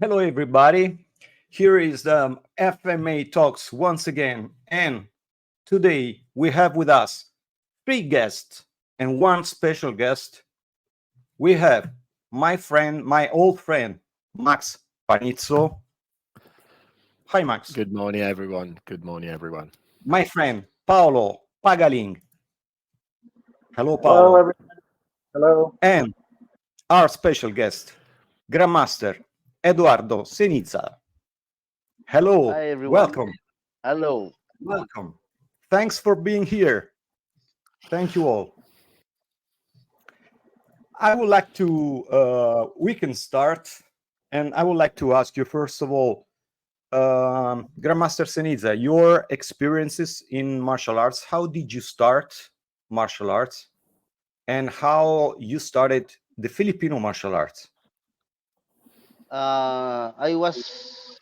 Hello, everybody. Here is the FMA Talks once again. And today we have with us three guests and one special guest. We have my friend, my old friend, Max Panizzo. Hi, Max. Good morning, everyone. Good morning, everyone. My friend, Paolo Pagaling. Hello, Hello, Paolo. everyone. Hello. And our special guest, Gran Master Eduardo Ceniza. Hello, Hi everyone. welcome, Hello. welcome. Thanks for being here. Thank you all. I would like to, we can start, and I would like to ask you, first of all, Grandmaster Ceniza, your experiences in martial arts, how did you start martial arts, and how you started the Filipino martial arts? I was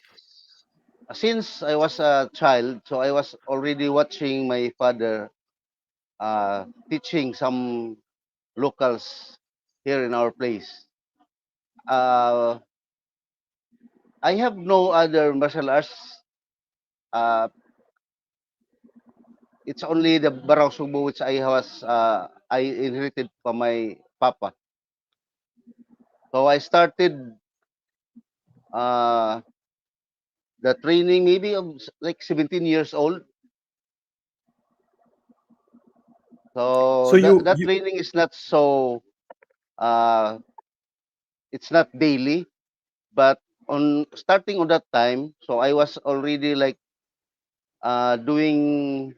since I was a child, so I was already watching my father teaching some locals here in our place. Uh, I have no other martial arts. Uh, it's only the Baraw Sugbo which I inherited from my papa. So I started uh, the training maybe like 17 years old. So So you, that you training is not so uh, it's not daily, but on starting on that time, so I was already like doing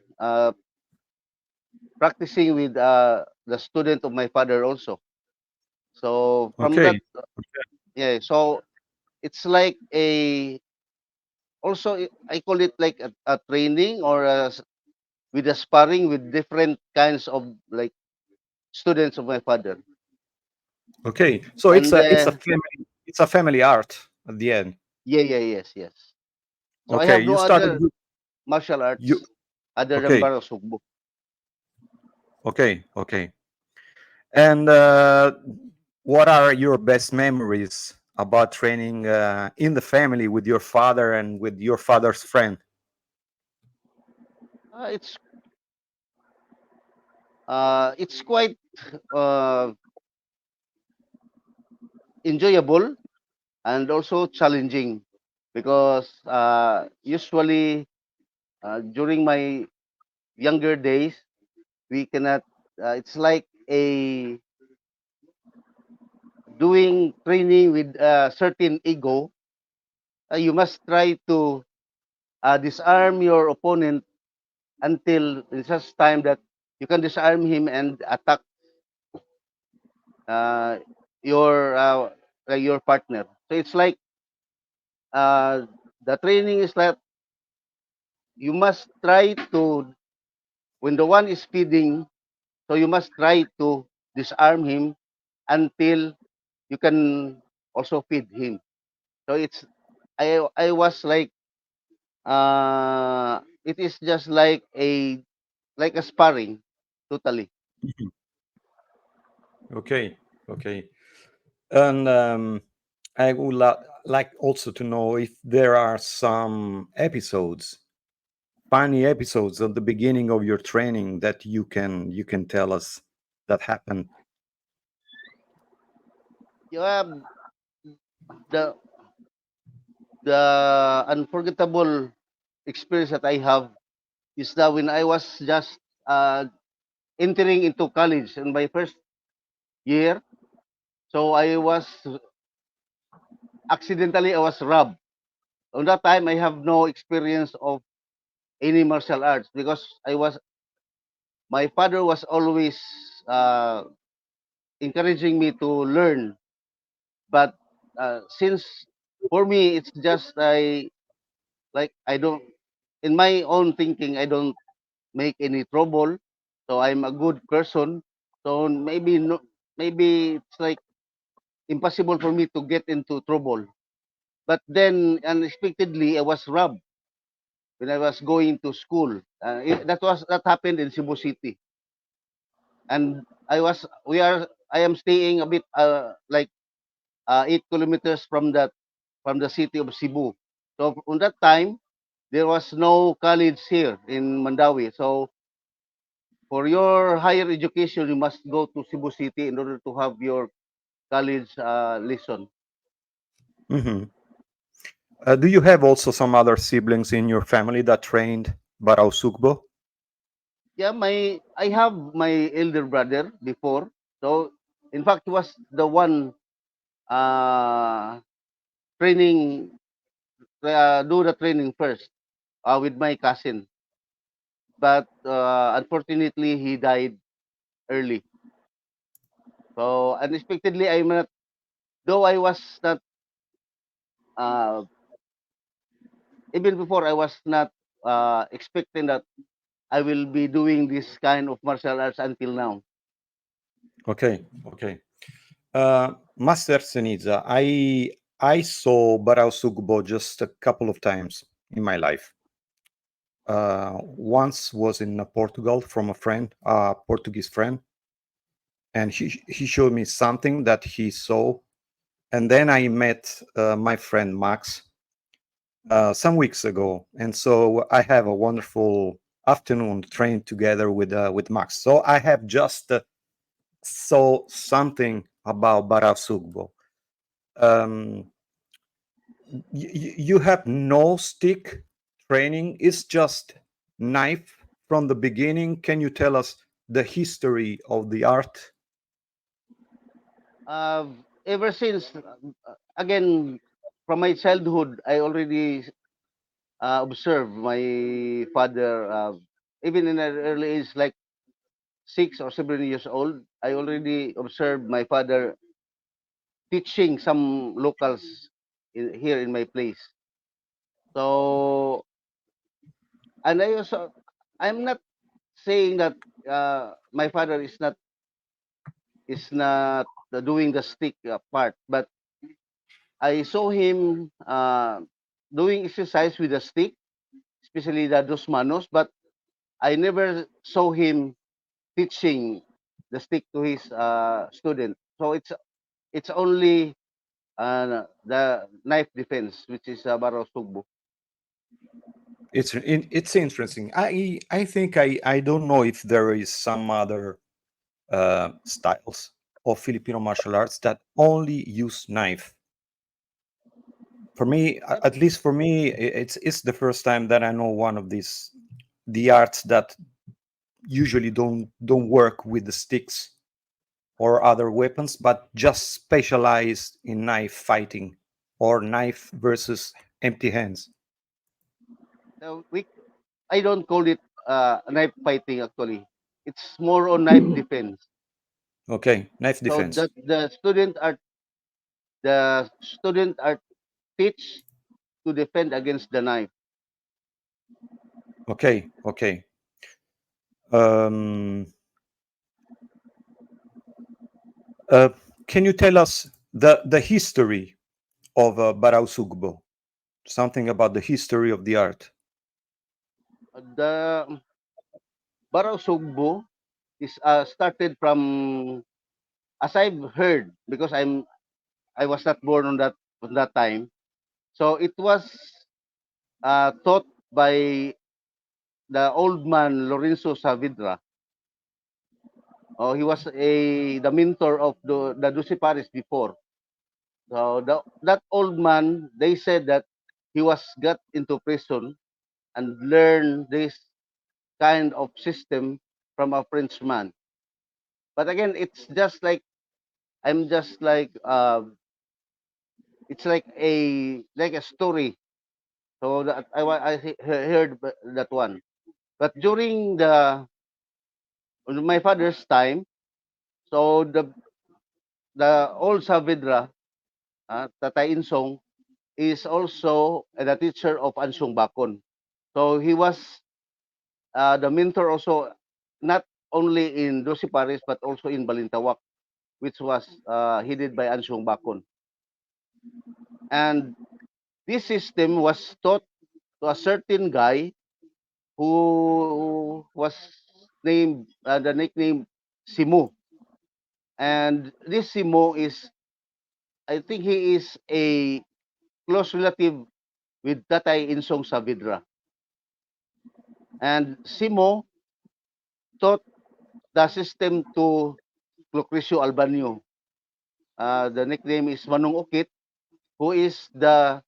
practicing with the student of my father also. So from okay, that, yeah, so it's like a also I call it like a training or with a sparring with different kinds of like students of my father. okay. So And it's a family art at the end. yeah, yeah, yes, yes. So I Okay, have no you started other with martial you. arts other than Okay, Baraw Sugbo. okay, okay. And what are your best memories about training in the family with your father and with your father's friend? It's quite uh, enjoyable and also challenging because usually during my younger days we cannot. It's like a doing training with a certain ego. You must try to disarm your opponent until it's just time that you can disarm him and attack uh, your partner. So it's like uh, the training is like you must try to when the one is feeding, so you must try to disarm him until you can also feed him. So it's I was like it is just like a sparring totally. Mhm. Okay, okay. And I would like also to know if there are some episodes, funny episodes at the beginning of your training that you can tell us that happened. Yeah, the the unforgettable experience that I have is that when I was just entering into college in my first year, so I was robbed. On that time, I have no experience of any martial arts because my father was always uh, encouraging me to learn. But since for me, it's just I don't in my own thinking, I don't make any trouble. So I'm a good person. So maybe no, maybe it's like impossible for me to get into trouble. But then unexpectedly, I was robbed when I was going to school. That happened in Cebu City, and I am staying a bit 8 kilometers from that from the city of Cebu. So on that time, there was no college here in Mandawi. So for your higher education, you must go to Cebu City in order to have your college lesson. Hmm. Do you have also some other siblings in your family that trained Baraw Sugbo? Yeah, I have my elder brother before. So in fact, he was the one uh, training do the training first with my cousin. But unfortunately, he died early. So unexpectedly, I'm not. Though I was not. Uh, Even before, I was not expecting that I will be doing this kind of martial arts until now. Okay, okay. Master Ceniza, I saw Baraw Sugbo just a couple of times in my life. Once was in Portugal from a friend, a Portuguese friend, and he showed me something that he saw, and then I met my friend Max some weeks ago, and so I have a wonderful afternoon training together with Max. So I have just saw something about Baraw Sugbo. Um, you have no stick training, it's just knife from the beginning. Can you tell us the history of the art? Uh, Ever since, again, from my childhood, I already observed my father, even in an early age, like 6 or 7 years old, I already observed my father teaching some locals here in my place. So, and I'm not saying that my father is not doing the stick part, but I saw him doing exercise with the stick, especially the dos manos, but I never saw him teaching the stick to his student. So it's only the knife defense, which is Baraw Sugbo. It's interesting. I think I don't know if there is some other styles of Filipino martial arts that only use knife. For me, Yep. at least for me, it's the first time that I know one of these the arts that usually don't work with the sticks or other weapons, but just specialized in knife fighting or knife versus empty hands. We I don't call it knife fighting actually. It's more on knife defense. Okay, knife So defense. that the student are teach to defend against the knife. Okay, okay. Um, uh, can you tell us the history of Baraw Sugbo? Something about the history of the art. The Baraw Sugbo is started from, as I've heard, because I was not born on that time. So it was taught by the old man Lorenzo Saavedra. Oh, he was the mentor of the Duciparis before. So that old man, they said that he was got into prison and learned this kind of system from a Frenchman. But again, it's just like I'm just like it's like a story. So that heard that one. But during my father's time, so the old Saavedra, Tatay Insong, is also the teacher of Ansong Bakon. So he was the mentor also, not only in Dosi Paris but also in Balintawak, which was headed by Ansong Bakon. And this system was taught to a certain guy who was named the nickname Simu. And this Simu is, I think he is close relative with Tatay Insong Saavedra. And Simo taught the system to Lucrecio Albanio. The nickname is Manong Ukit, who is the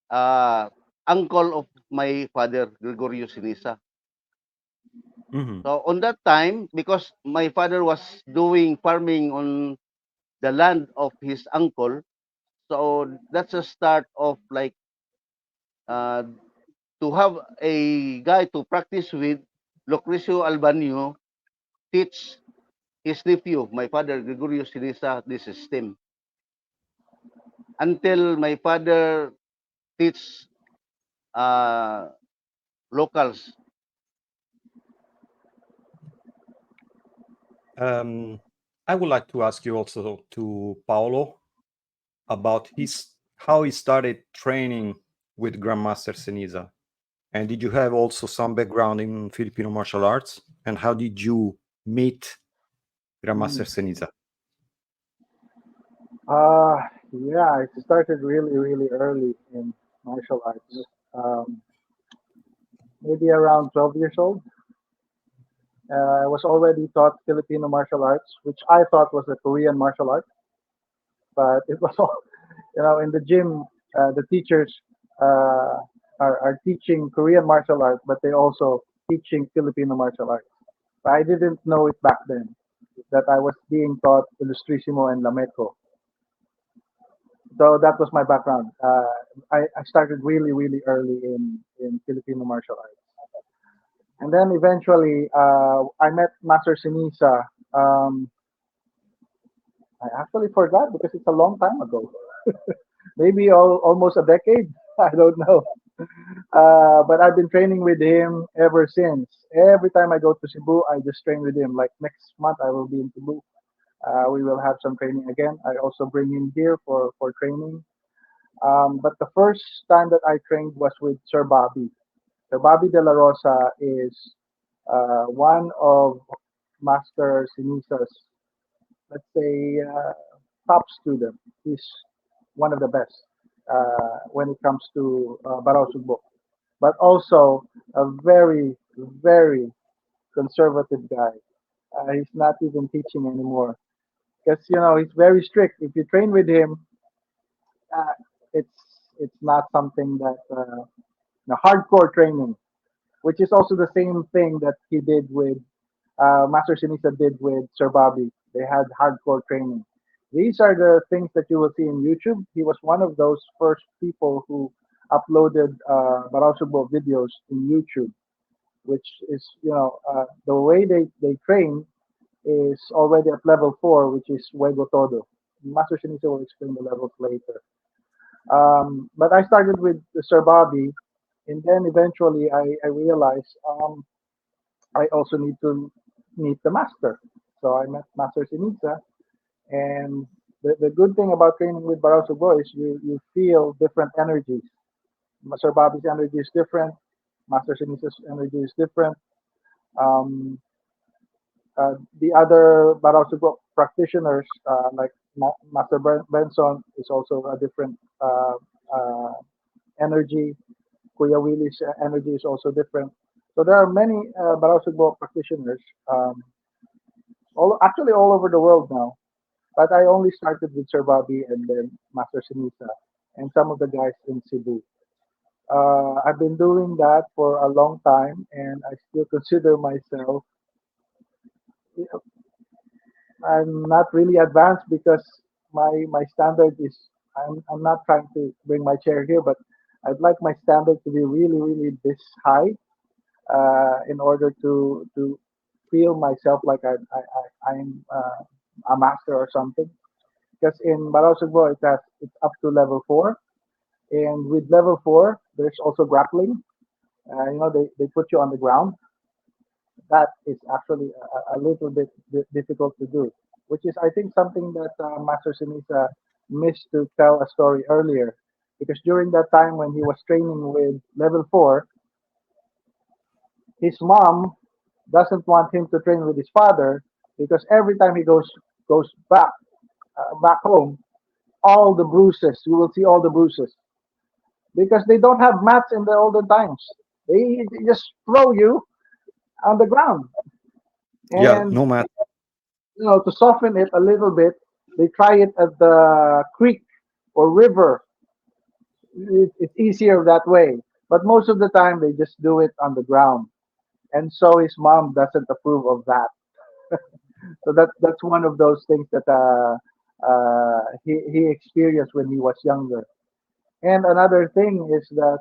uh, uncle of my father, Gregorio Ceniza. Hmm. So on that time, because my father was doing farming on the land of his uncle, so that's a start of like uh, to have a guy to practice with. Lucrecio Albanio teach his nephew, my father, Gregorio Ceniza, this system. Until my father teach uh, locals. Um, I would like to ask you also to Paolo about his how he started training with Gran Master Ceniza. And did you have also some background in Filipino martial arts? And how did you meet Gran Master Mm. Ceniza? Uh, yeah, I started really, really early in martial arts. Um, Maybe around 12 years old. I was already taught Filipino martial arts, which I thought was a Korean martial art, but it was all, in the gym, the teachers are teaching Korean martial arts, but they also teaching Filipino martial arts. But I didn't know it back then that I was being taught Ilustrisimo and Lameco. So that was my background. I started really, really early in Filipino martial arts. And then eventually, I met Master Ceniza. Um, I actually forgot because it's a long time ago. Maybe almost a decade. I don't know. But I've been training with him ever since. Every time I go to Cebu, I just train with him. Like next month, I will be in Cebu. We will have some training again. I also bring him here for training. But the first time that I trained was with Sir Bobby. Sir Bobby De La Rosa is one of Master Ceniza's, let's say, top student. He's one of the best when it comes to Baraw Sugbo, but also a very, very conservative guy. He's not even teaching anymore because he's very strict. If you train with him, uh, it's not something that hardcore training, which is also the same thing that he did with Master Ceniza did with Sir Bobby. They had hardcore training. These are the things that you will see in YouTube. He was one of those first people who uploaded Baraw Sugbo videos in YouTube, which is, the way they train is already at level 4, which is Huego Todo. Master Ceniza will explain the levels later. But I started with Sir Bobby, and then eventually I realized I also need to meet the master. So I met Master Ceniza, and the good thing about training with Baraw Sugbo is you feel different energies. Sir Bobby's energy is different. Master Ceniza's energy is different. Um, the other Baraw Sugbo practitioners, like Master Benson, is also a different uh, energy. Kuya Willy's energy is also different. So there are many Baraw Sugbo practitioners, all over the world now. But I only started with Sir Bobby and then Master Ceniza and some of the guys in Cebu. I've been doing that for a long time, and I still consider myself. I'm not really advanced because my standard is. I'm not trying to bring my chair here, but I'd like my standard to be really, really this high in order to feel myself like I'm a master or something. Because in Baraw Sugbo, it's up to level 4, and with level 4, there's also grappling. They put you on the ground. That is actually a little bit difficult to do, which is I think something that Master Sinisa missed to tell a story earlier, because during that time when he was training with level 4, his mom doesn't want him to train with his father because every time he goes back home, all the bruises you will see all the bruises. because they don't have mats in the olden times. They just throw you on the ground, Yeah, and no matter. to soften it a little bit, they try it at the creek or river. It's easier that way. But most of the time, they just do it on the ground. And so his mom doesn't approve of that. So that's one of those things that he experienced when he was younger. And another thing is that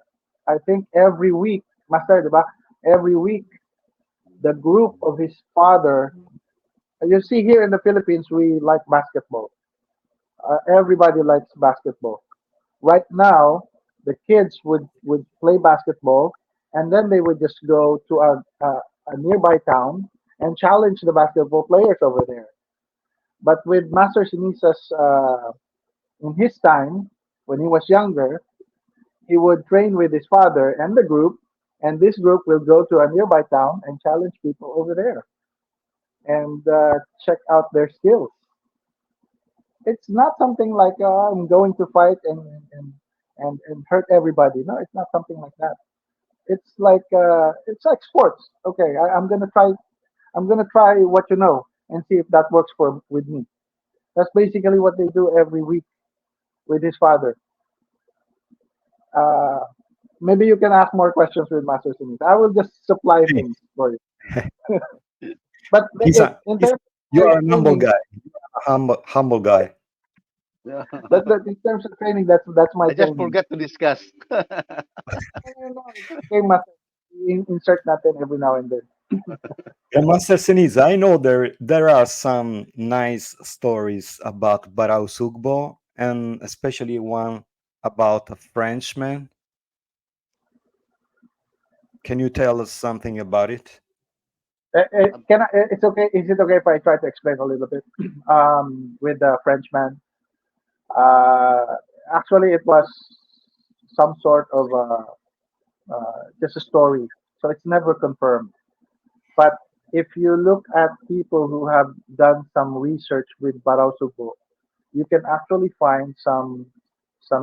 I think every week, Master, diba? Every week, the group of his father, you see here in the Philippines, we like basketball. Everybody likes basketball. Right now, the kids would play basketball, and then they would just go to a nearby town and challenge the basketball players over there. But with Master Ceniza's, in his time, when he was younger, he would train with his father and the group, and this group will go to a nearby town and challenge people over there and check out their skills. It's not something like I'm going to fight and hurt everybody. No, it's not something like that. It's like sports. Okay, I'm gonna try. I'm gonna try what you know and see if that works for with me. That's basically what they do every week with his father. Uh, Maybe you can ask more questions with Master Smith. I will just supply Please. things for you. But in He's, terms you of are a humble training, guy, a humble guy. Yeah. that in terms of training, that's my I just training. forget to discuss. No, it's okay, Master. Insert natin every now and then. Gran Master Ceniza, I know there are some nice stories about Baraw Sugbo, and especially one about a Frenchman. Can you tell us something about it? It's okay. Is it okay if I try to explain a little bit? With the Frenchman, uh, actually, it was some sort of just a story, so it's never confirmed. But if you look at people who have done some research with Baraw Sugbo, you can actually find some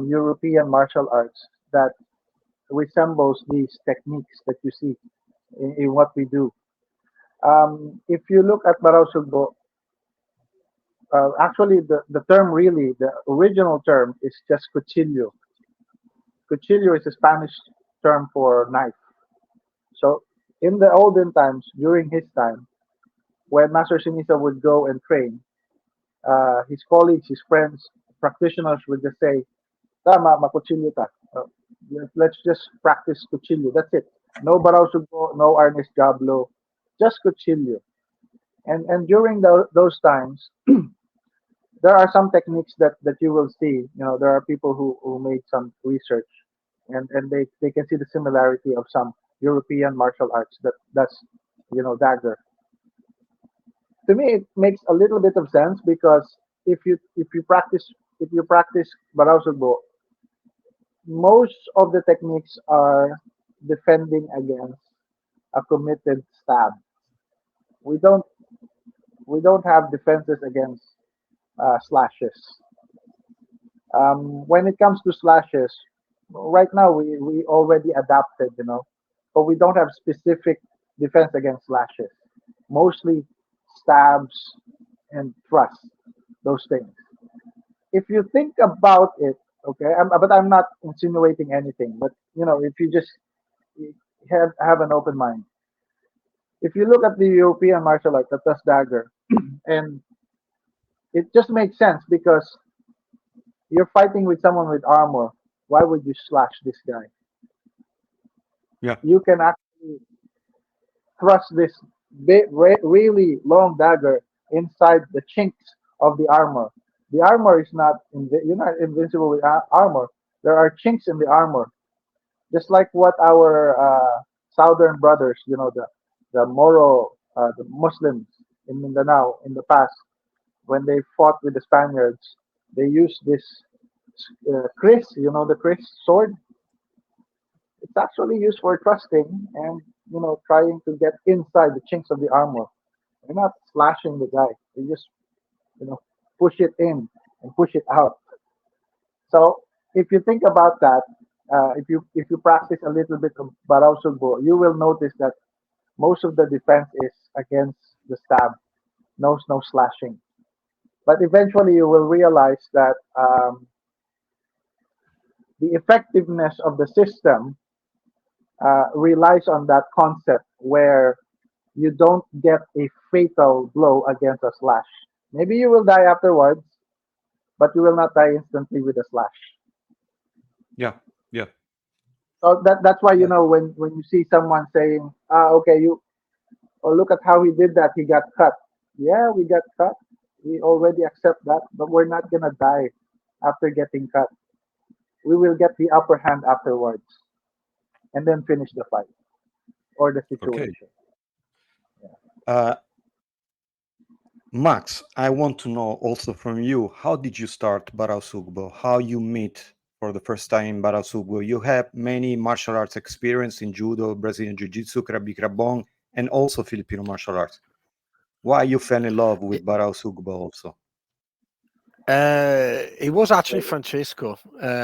European martial arts that resembles these techniques that you see in what we do. If you look at Baraw Sugbo, actually the term really, the original term is just cuchillo. Cuchillo is a Spanish term for knife. So in the olden times, during his time, when Master Ceniza would go and train, his colleagues, his friends, practitioners would just say, "Tama, makuchilyo ta. Let's just practice cuchillo. That's it. No Baraw Sugbo, no Arnis Diablo, just cuchillo." And during those times, there are some techniques that you will see. There are people who made some research, and they can see the similarity of some European martial arts that's dagger. To me, it makes a little bit of sense because if you practice Baraw Sugbo, most of the techniques are defending against a committed stab. We don't we don't have defenses against slashes. When it comes to slashes, right now we already adapted, but we don't have specific defense against slashes. Mostly stabs and thrusts, those things. If you think about it, okay, but I'm not insinuating anything, but if you just have an open mind. If you look at the European martial art, the Tusk Dagger, and it just makes sense because you're fighting with someone with armor. Why would you slash this guy? Yeah, You can actually thrust this really long dagger inside the chinks of the armor. The armor is not you're not invincible with armor. There are chinks in the armor, just like what our southern brothers, the Moro, the Muslims in Mindanao in the past, when they fought with the Spaniards, they used this kris, the kris sword. It's actually used for thrusting and trying to get inside the chinks of the armor. They're not slashing the guy. They just you know push it in and push it out. So if you think about that, if you practice a little bit of Baraw Sugbo, you will notice that most of the defense is against the stab, no slashing. But eventually, you will realize that the effectiveness of the system relies on that concept where you don't get a fatal blow against a slash. Maybe you will die afterwards, but you will not die instantly with a slash. Yeah, yeah. So that's why, Yeah. when you see someone saying, okay, oh, look at how he did that, he got cut. Yeah, we got cut. We already accept that, but we're not gonna die after getting cut. We will get the upper hand afterwards and then finish the fight or the Okay. situation. Uh, Max, I want to know also from you, how did you start Baraw Sugbo? How you meet for the first time in Baraw Sugbo? You have many martial arts experience in judo, Brazilian jiu-jitsu, krabi krabong, and also Filipino martial arts. Why you fell in love with Baraw Sugbo also? It was actually Francesco.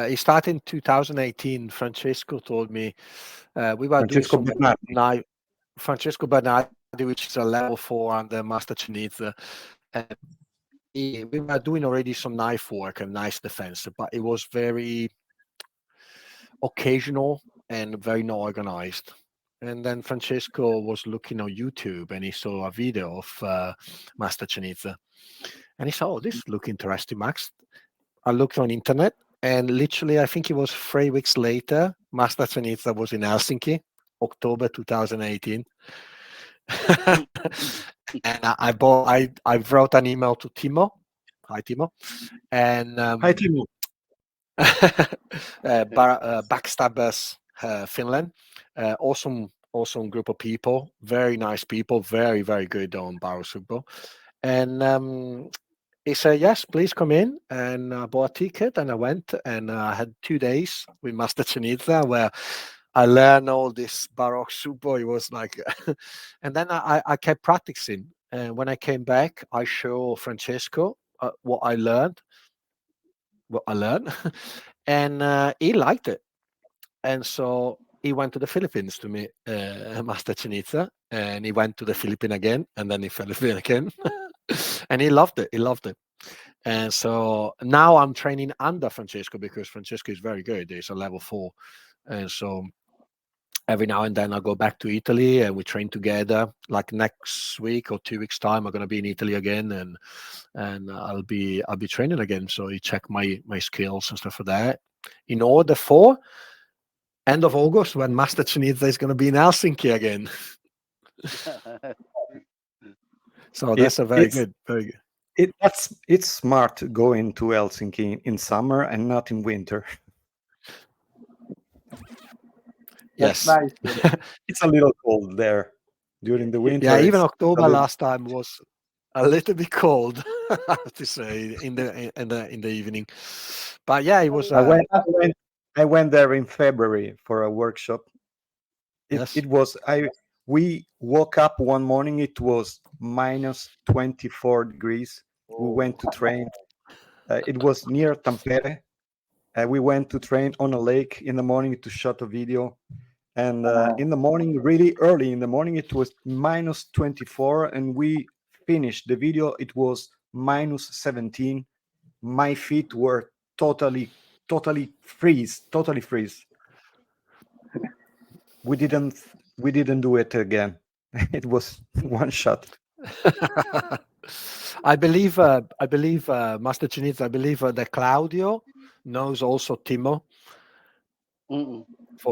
He started in 2018. Francesco told me we were doing Francesco some Bernardi. knife. Francesco Bernardi, which is a level 4 under Master Ceniza. We were doing already some knife work and nice defense, but it was very occasional and very not organized. And then Francesco was looking on YouTube and he saw a video of Master Ceniza. And he said, oh, this look interesting, Max. I looked on internet and literally, I think it was 3 weeks later, Master Ceniza was in Helsinki, October 2018. And I wrote an email to Timo. Hi, Timo. And Hi, Timo. Backstabbers Finland. Awesome group of people. Very nice people. Very, very good on Baraw Sugbo. And he said, yes, please come in. And I bought a ticket and I went and I had 2 days with Master Ceniza where I learned all this Baraw Sugbo. It was like, and then I kept practicing. And when I came back, I showed Francesco what I learned, and he liked it. And so he went to the Philippines to meet Master Ceniza, and he went to the Philippines again, and then he Philippines again, and he loved it. He loved it. And so now I'm training under Francesco because Francesco is very good. He's a level 4, and so every now and then I go back to Italy and we train together. Like next week or 2 weeks time, I'm going to be in Italy again, and I'll be training again. So you check my skills and stuff like that. In order for end of August when Master Ceniza is going to be in Helsinki again. So that's a very good. It's smart going to Helsinki in summer and not in winter. That's Yes. nice. It's a little cold there during the winter. Yeah, even it's October a little- last time was a little bit cold, I have to say, in the evening. But yeah, it was. I went there in February for a workshop. Yes. We woke up one morning, it was minus 24 degrees. We went to train. It was near Tampere. We went to train on a lake in the morning to shot a video. And in the morning, really early in the morning, it was minus 24. And we finished the video. It was minus 17. My feet were totally freeze. We didn't do it again. It was one shot. I believe Master Ceniza, I believe that Claudio knows also Timo. Mm-mm.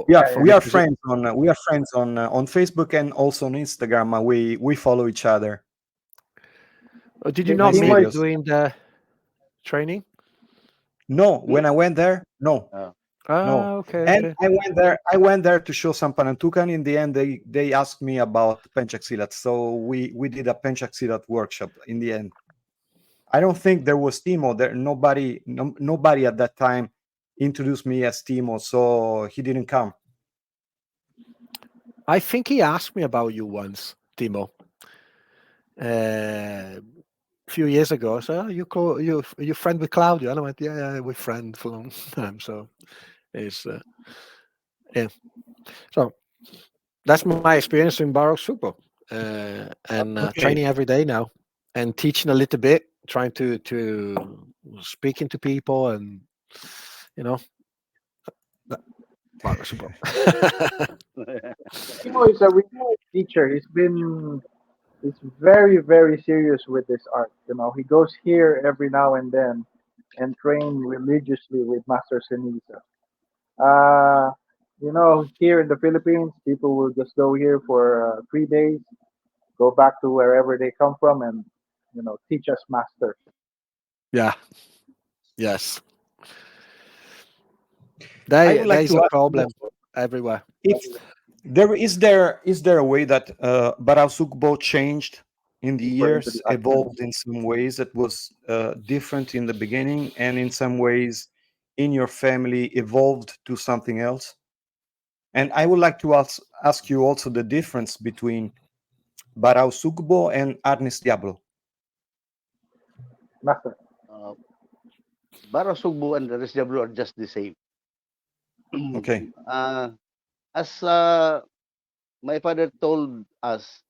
We are friends on Facebook and also on Instagram. We follow each other. Did you The not Nice meet Timo videos. during the training? No, when I went there, no. Ah, okay, And okay. I went there to show some Panantukan. In the end, they asked me about Penchaksilat. So we did a Penchaksilat workshop in the end. I don't think there was Timo there. Nobody at that time introduced me as Timo, so he didn't come. I think he asked me about you once, Timo. A few years ago. So you friend with Claudio? And I went, yeah, we're friends for a long time. So Is yeah. So that's my experience in Baraw Sugbo, and Okay. training every day now, and teaching a little bit, trying to speaking to people, and you know, that- Baraw Sugbo. Timo is a really good teacher. He's very very serious with this art. He goes here every now and then and train religiously with Master Ceniza. Uh, here in the Philippines, people will just go here for 3 days, go back to wherever they come from, and teach us masters. Yeah. Yes. I would There like is to a ask you problem also, everywhere. if there a way that Baraw Sugbo changed in the Deeper into years, the art. evolved in some ways that was different in the beginning, and in some ways in your family evolved to something else? And I would like to ask you also the difference between Baraw Sugbo and Arnis Diablo. Master. Uh, Baraw Sugbo and Arnis Diablo are just the same. Okay. uh, as my father told us,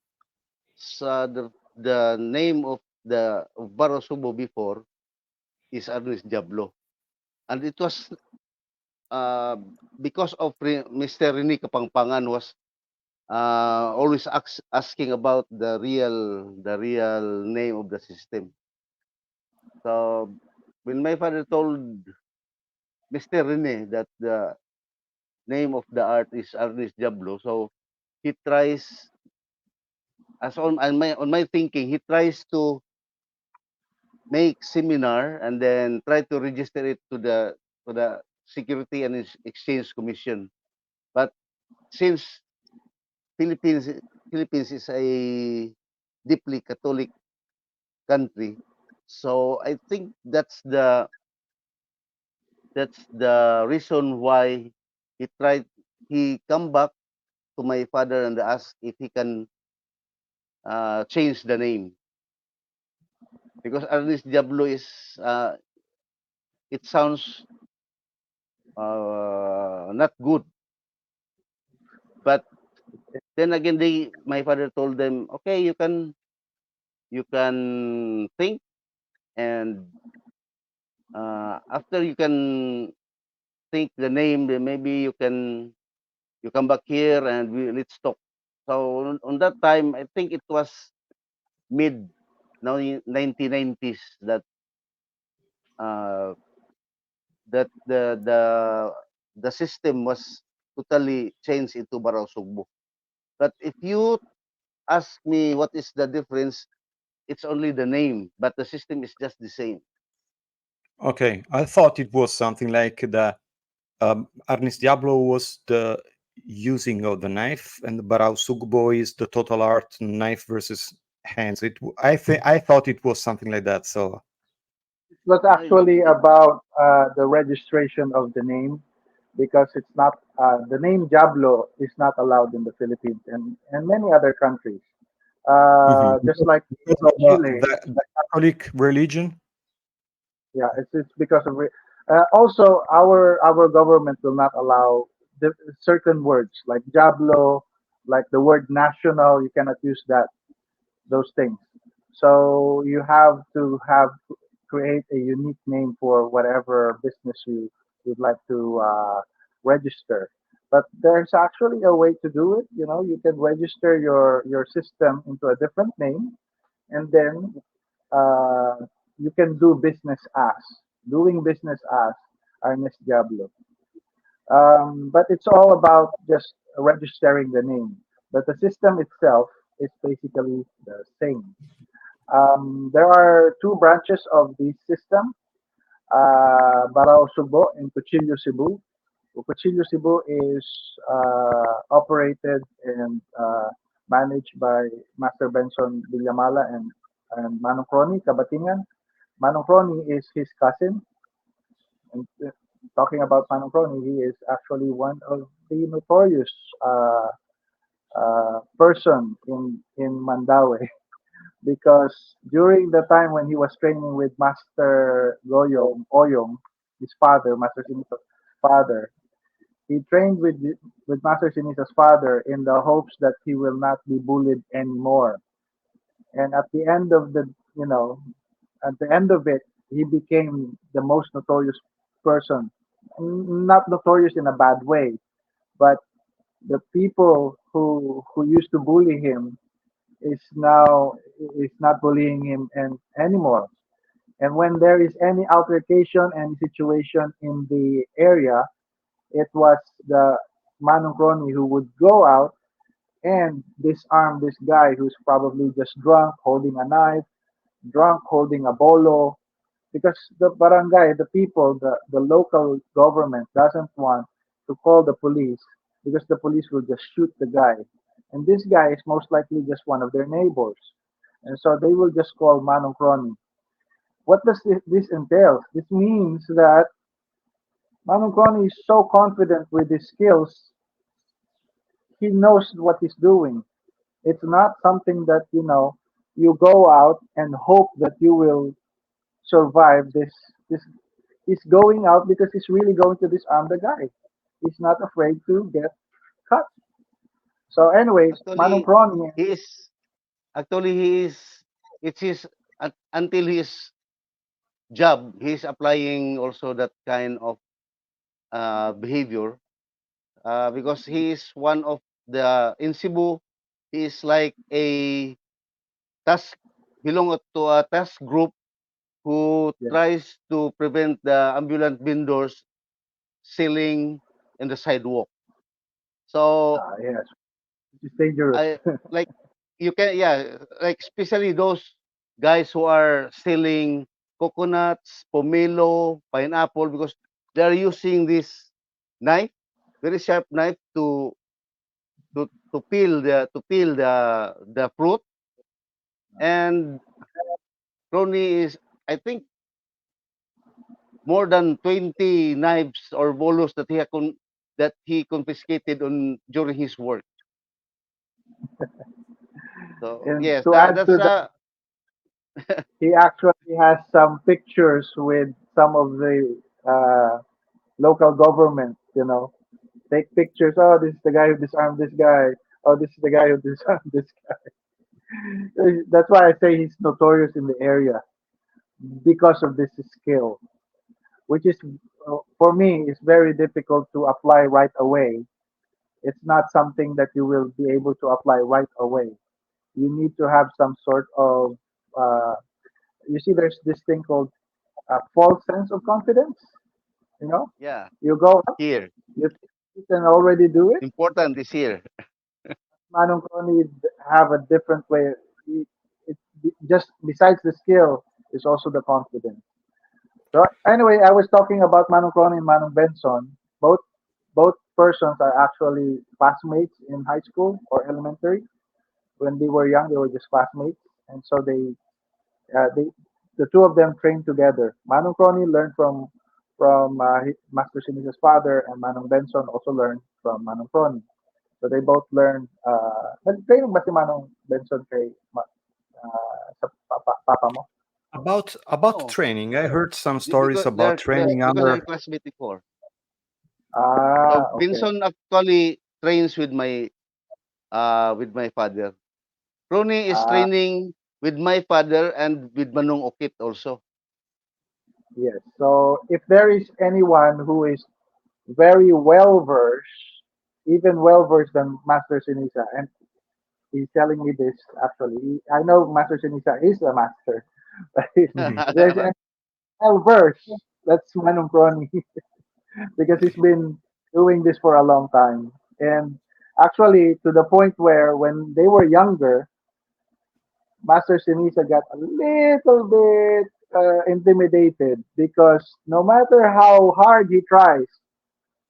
the name of the of Baraw Sugbo before is Arnis Diablo, and it was uh, because of Mr. Rene Kapangpangan was always asking about the real name of the system. So when my father told Mr. Rene that the name of the art is Arnis Diablo, so he tries, as on my thinking, he tries to make seminar and then try to register it to the Security and Exchange Commission. But since Philippines Philippines is a deeply Catholic country, so I think that's the reason why he tried he come back to my father and ask if he can change the name, because Arnis Diablo is it sounds not good. But then again, my father told them, okay, you can think, and after you can think the name, then maybe you come back here and let's talk. So on that time, I think it was mid 1990s that uh, the system was totally changed into Baraw Sugbo. But if you ask me what is the difference, it's only the name, but the system is just the same. Okay. I thought it was something like the Arnis Diablo was the using of the knife, and the Baraw Sugbo is the total art knife versus hands. I thought it was something like that. So It was I, actually about the registration of the name because it's not the name Diablo is not allowed in the Philippines and many other countries. mhm. Just like Because in of Chile, the Catholic religion. yeah, it's because of also our government will not allow certain words like Diablo, like the word national. You cannot use those things. So you have to create a unique name for whatever business you'd like to register. But there's actually a way to do it. You can register your system into a different name, and then uh, you can do business as doing business as Arnes Diablo. But it's all about just registering the name. But the system itself is basically the same. There are two branches of the system, Baraw Sugbo and Cuchillo Cebu. Cuchillo Cebu is operated and managed by Master Benson Villamala and Manong Crony Kabatingan. Manong Crony is his cousin. And talking about Manong Crony, he is actually one of the notorious person in Mandaue because during the time when he was training with Master Oyong, his father, Master Sinito's father, He trained with Master Ceniza's father in the hopes that he will not be bullied anymore. And at the end of the, you know, at the end of it, he became the most notorious person. Not notorious in a bad way, but the people who used to bully him is now is not bullying him anymore. And when there is any altercation and situation in the area, it was the Manong Crony who would go out and disarm this guy who's probably just drunk, holding a knife, drunk, holding a bolo, because the barangay, the people, the local government doesn't want to call the police because the police will just shoot the guy. And this guy is most likely just one of their neighbors. And so they will just call Manong Crony. What does this entail? This means that Manong Crony is so confident with his skills, he knows what he's doing. It's not something that, you go out and hope that you will survive this. He's going out because he's really going to disarm the guy. He's not afraid to get cut. So anyways, Manong Actually, Crony, he is actually he is it's his until his job, he's applying also that kind of behavior because he is one of the in Cebu. He is like a task belong to a task group who yeah, tries to prevent the ambulant vendors selling in the sidewalk. So yes, it's dangerous. I like you can yeah like especially those guys who are selling coconuts, pomelo, pineapple because they are using this knife, very sharp knife to peel the fruit. And Ronnie is I think more than 20 knives or bolos that he confiscated on during his work. So And yes, to that add that's to that, he actually has some pictures with some of the local government. Take pictures. Oh, this is the guy who disarmed this guy. Oh, this is the guy who disarmed this guy. That's why I say he's notorious in the area because of this skill, which is for me is very difficult to apply right away. It's not something that you will be able to apply right away. You need to have some sort of uh, you see, there's this thing called false sense of confidence. You know, yeah you go up, here you think you can already do it. important is here. Manong Crony have a different way. It, just besides the skill is also the confidence. So anyway, I was talking about Manong Crony and Manong Benson. Both persons are actually classmates in high school or elementary. When they were young, they were just classmates, and so they the two of them trained together. Manong Crony learned from Master Ceniza's father, and Manong Benson also learned from Manong Crony. So they both learned. Nag-training ba si Manong Benson sa papa mo? About No, training, I heard some stories because about training they're under. classmates before. So Okay. Binson actually trains with my father. Rooney is Ah, training with my father and with Manong Okit also. yes. So if there is anyone who is very well versed, even well versed than Master Sinisa, and he's telling me this actually. I know Master Sinisa is a master, but if Mhm. there's any well versed, that's Manong Crony because he's been doing this for a long time. And actually, to the point where when they were younger, Master Sinisa got a little bit intimidated because no matter how hard he tries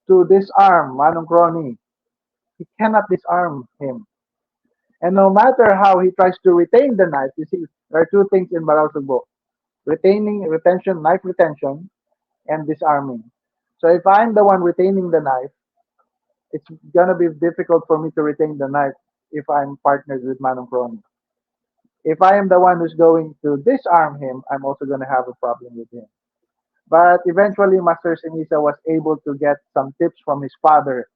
to disarm Manong Crony, he cannot disarm him. And no matter how he tries to retain the knife, you see, there are two things in Baraw Sugbo: retention, knife retention, and disarming. So if I'm the one retaining the knife, it's gonna be difficult for me to retain the knife if I'm partnered with Manong Crony. If I am the one who's going to disarm him, I'm also gonna have a problem with him. But eventually, Master Ceniza was able to get some tips from his father,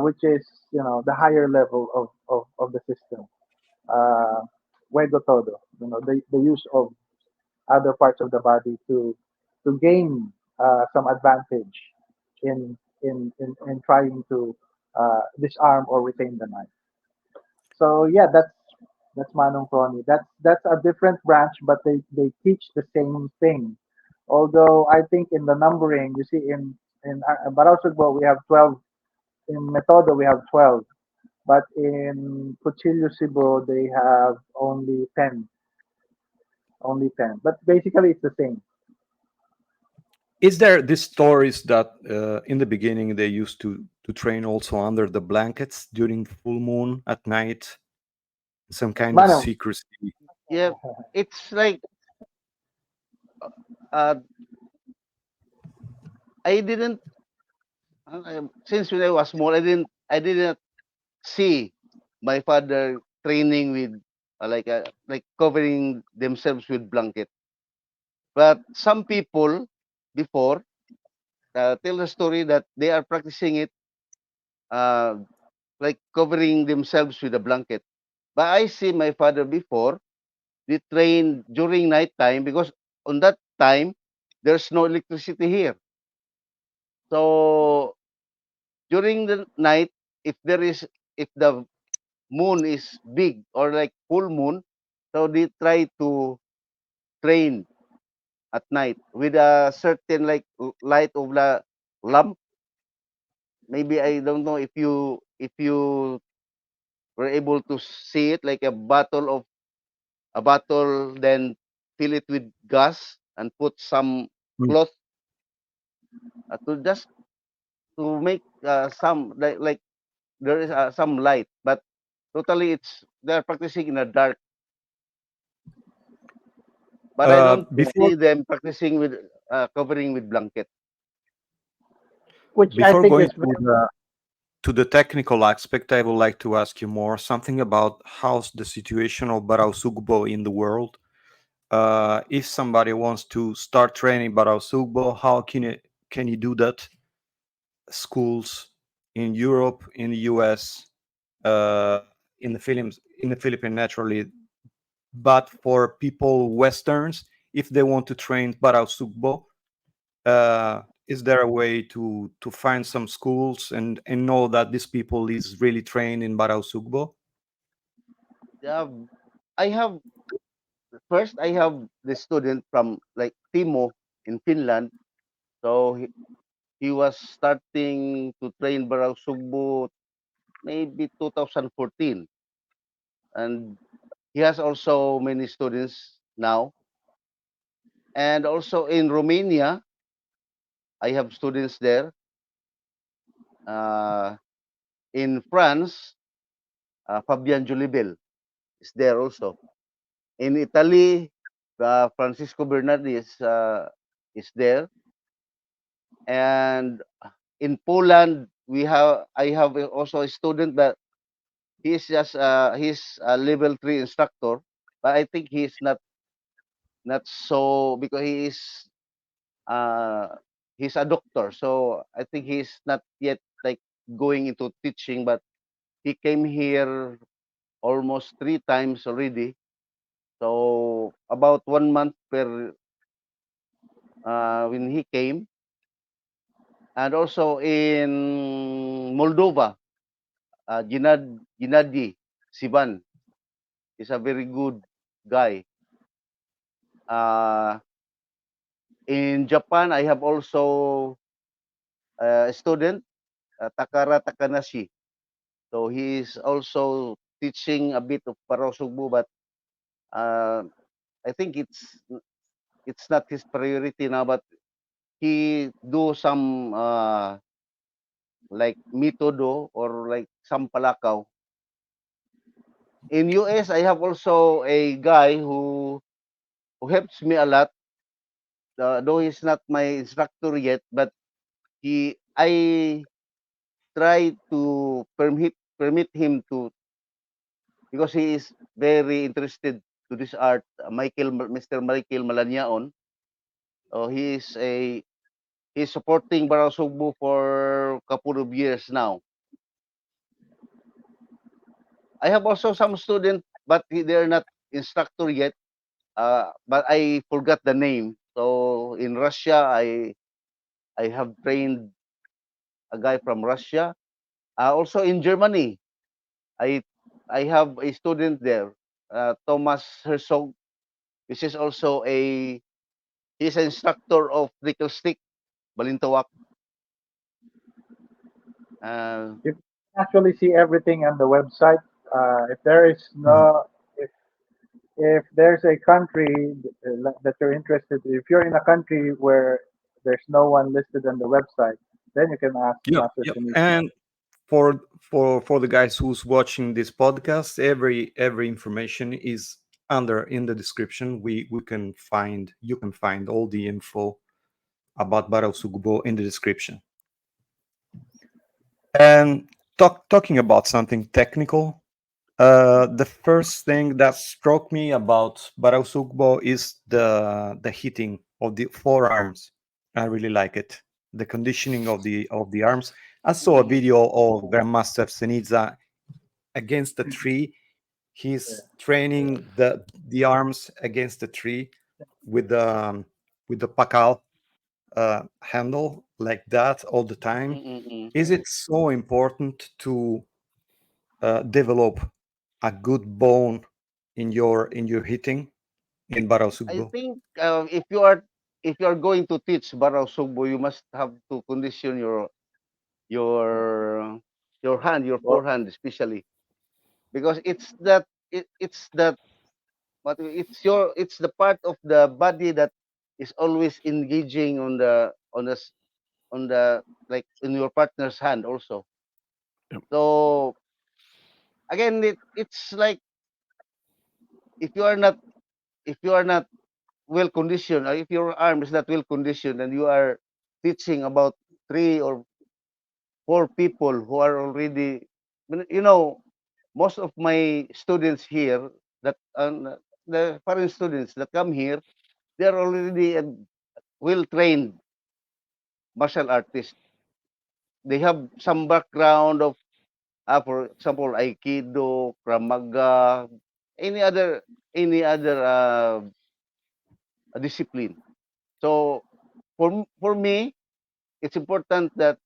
which is the higher level of the system. Uh, Juego todo, the use of other parts of the body to gain some advantage in trying to disarm or retain the knife. So yeah, that's Manong Crony. That's a different branch, but they teach the same thing. Although I think in the numbering, you see in Baraw Sugbo we have 12, in Methodo we have 12, but in Cuchillo Cebu they have only 10. But basically it's the same. Is there these stories that in the beginning they used to train also under the blankets during full moon at night? Some kind of Manong, secrecy. Yeah, it's like uh, I didn't since when I was small, I didn't see my father training with like covering themselves with blanket. But some people before tell the story that they are practicing it uh, like covering themselves with a blanket. But I see my father before they train during night time because on that time there's no electricity here. So during the night, if there is if the moon is big or like full moon, so they try to train at night with a certain like light of the lamp. Maybe I don't know if you were able to see it like a bottle, then fill it with gas and put some Mm. cloth to just to make some like there is some light, but totally it's they're practicing in the dark. But I don't Before see them practicing with covering with blanket. which I before think going is very to the technical aspect, I would like to ask you more something about how's the situation of Baraw Sugbo in the world. If somebody wants to start training Baraw Sugbo, how can you do that? Schools in Europe, in the US, uh, in the Philippines, naturally. But for people Westerns, if they want to train Baraw Sugbo, is there a way to find some schools and know that these people is really trained in Baraw Sugbo? Yeah, I have first I have the student from like Timo in Finland. So he was starting to train Baraw Sugbo maybe 2014, and he has also many students now. And also in Romania, I have students there. Uh, in France, Fabian Julibel is there also. In Italy, Francisco Bernardi is there, and in Poland I have also a student that he's a level 3 instructor, but I think he's not so because uh he's a doctor, so I think he's not yet like going into teaching, but he came here almost 3 times already. So about 1 month per when he came, and also in Moldova, Gennady Sivan is a very good guy. Uh, in Japan, I have also a student, Takara Takanashi. So he is also teaching a bit of Parosugbo, but uh, I think it's not his priority now. But he do some like Methodo or like some Palakaw. In US, I have also a guy who helps me a lot. Though he's not my instructor yet, but I try to permit him to because he is very interested to this art. Mr. Michael Malaniaon. So he's supporting Baraw Sugbo for a couple of years now. I have also some students, but they're not instructor yet. But I forgot the name. So in Russia, I have trained a guy from Russia. Also in Germany, I I have a student there, Thomas Herzog, which is also he's an instructor of nickel stick, Balintawak. Uh, You can actually see everything on the website. If there is Mhm. no, if there's a country that you're interested, if you're in a country where there's no one listed on the website, then you can ask Yep, Master yep. Ceniza. And for the guys who's watching this podcast, every information is under in the description. We can find you can find all the info about Baraw Sugbo in the description. And talking about something technical, the first thing that struck me about Baraw Sugbo is the hitting of the forearms. I really like it. The conditioning of the arms. I saw a mm, video of Gran Master Ceniza against the tree. Yeah. He's training the arms against the tree with the pakal handle like that all the time. mm. Is it so important to develop a good bone in your hitting in Baraw I Sugbo? think if you are going to teach Baraw Sugbo, you must have to condition your your hand, your Well, forehand especially, because it's that what it's the part of the body that is always engaging on the like in your partner's hand also. Yep. So again, it's like if you are not if you are not well conditioned, or if your arm is not well conditioned, and you are teaching about 3 or 4 people who are already, most of my students here that the foreign students that come here, they are already well trained martial artists. They have some background of, for example, Aikido, Kramaga, any other any other discipline. So for me, it's important that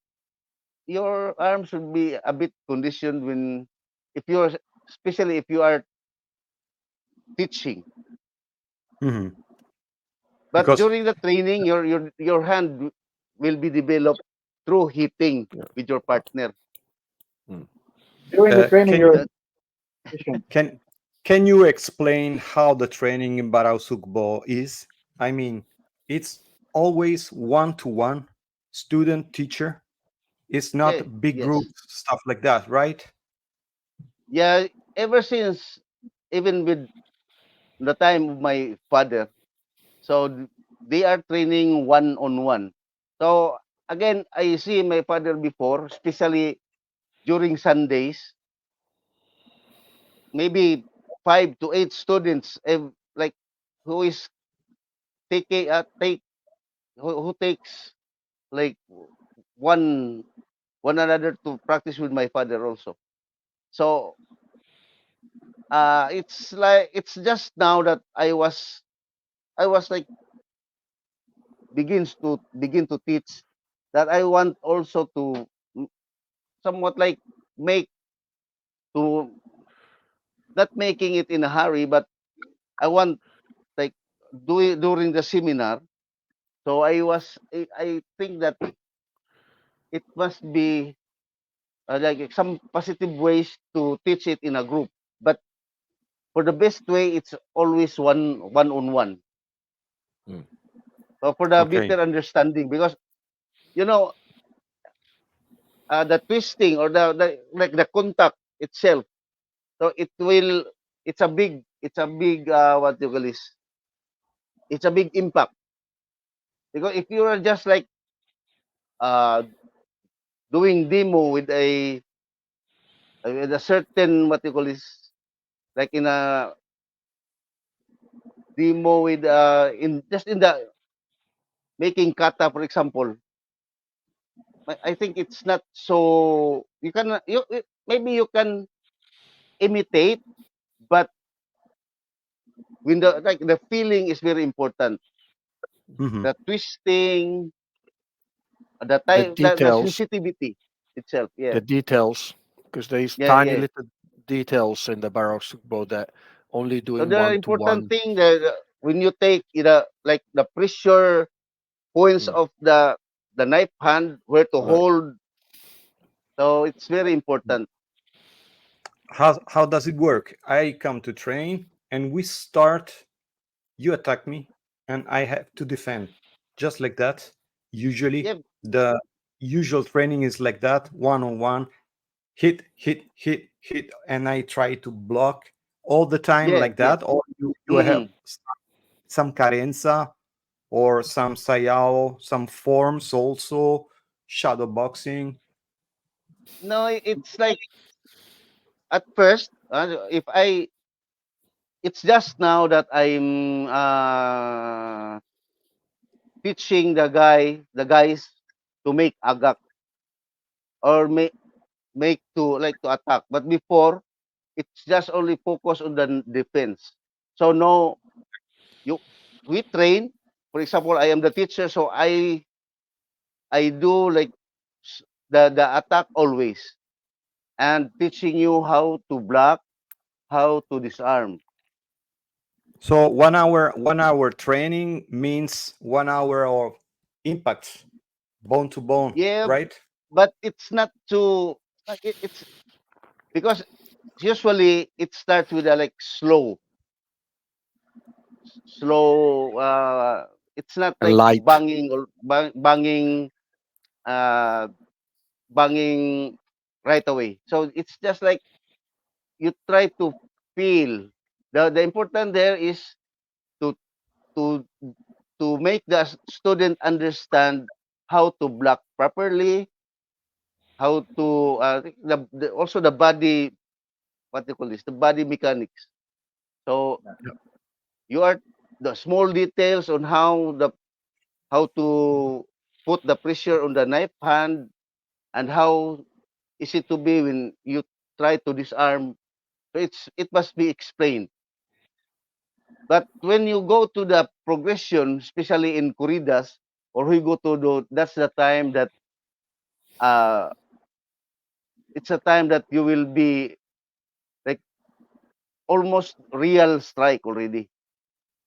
your arm should be a bit conditioned when if you're especially if you are teaching. Mhm. But Because during the training, your hand will be developed through hitting Yeah. with your partner. Mm. during the training, can you you're That efficient. can can you explain how the training in Baraw Sugbo is? I mean, it's always one to one, student teacher. It's yeah, not big yes, groups, stuff like that, right? yeah. Ever since even with the time of my father, so they are training one on one. So again, I see my father before, especially during Sundays, maybe 5 to 8 students, like who is taking take who takes like one one another to practice with my father also. So it's just now that I was like begin to teach, that I want also to somewhat like make to not making it in a hurry, but I want like doing during the seminar. So I think that it must be like some positive ways to teach it in a group. But for the best way, it's always one on one. Mm. So for the Okay. better understanding, because you know the twisting or the like the contact itself. So it's a big what you call this. It's a big impact, because if you are just like uh doing demo with a certain what you call this, like in a demo with in just in the making kata, for example, I think it's not so you can maybe you can imitate, but when the feeling is very important. Mhm. The twisting, the The time, the details, sensitivity itself. Yeah, the details, because there's yeah, tiny yeah. little details in the Baraw Sugbo that only So doing there are one to important one. thing that when you take like the pressure points Mm, of the knife hand, where to right. hold. So it's very Mm, important. How does it work? I come to train and we start. You attack me, and I have to defend, just like that. Usually, Yeah, the usual training is like that, one on one, hit, hit, hit, hit, and I try to block all the time yeah, like yeah. that. Or you have Mm. some carenza or some sayao, some forms also, shadow boxing. No, it's like at first, if I, it's just now that I'm teaching the guys to make agak or make to like to attack. But before, it's just only focus on the defense. So no, you we train. For example, I am the teacher, so I do like the attack always and teaching you how to block, how to disarm. So 1 hour training means 1 hour of impact, bone to bone, Yeah, right? but it's not too. It's because usually it starts with a like slow. It's not and like light. banging or uh, banging right away. So it's just like you try to feel. The important there is to to to make the student understand how to block properly, how to also the body, what do you call this, the body mechanics. So Yep. you are the small details on how to put the pressure on the knife hand and how is it to be when you try to disarm. So it must be explained. But when you go to the progression, especially in corridas, or we go to that's the time that uh, it's a time that you will be like almost real strike already.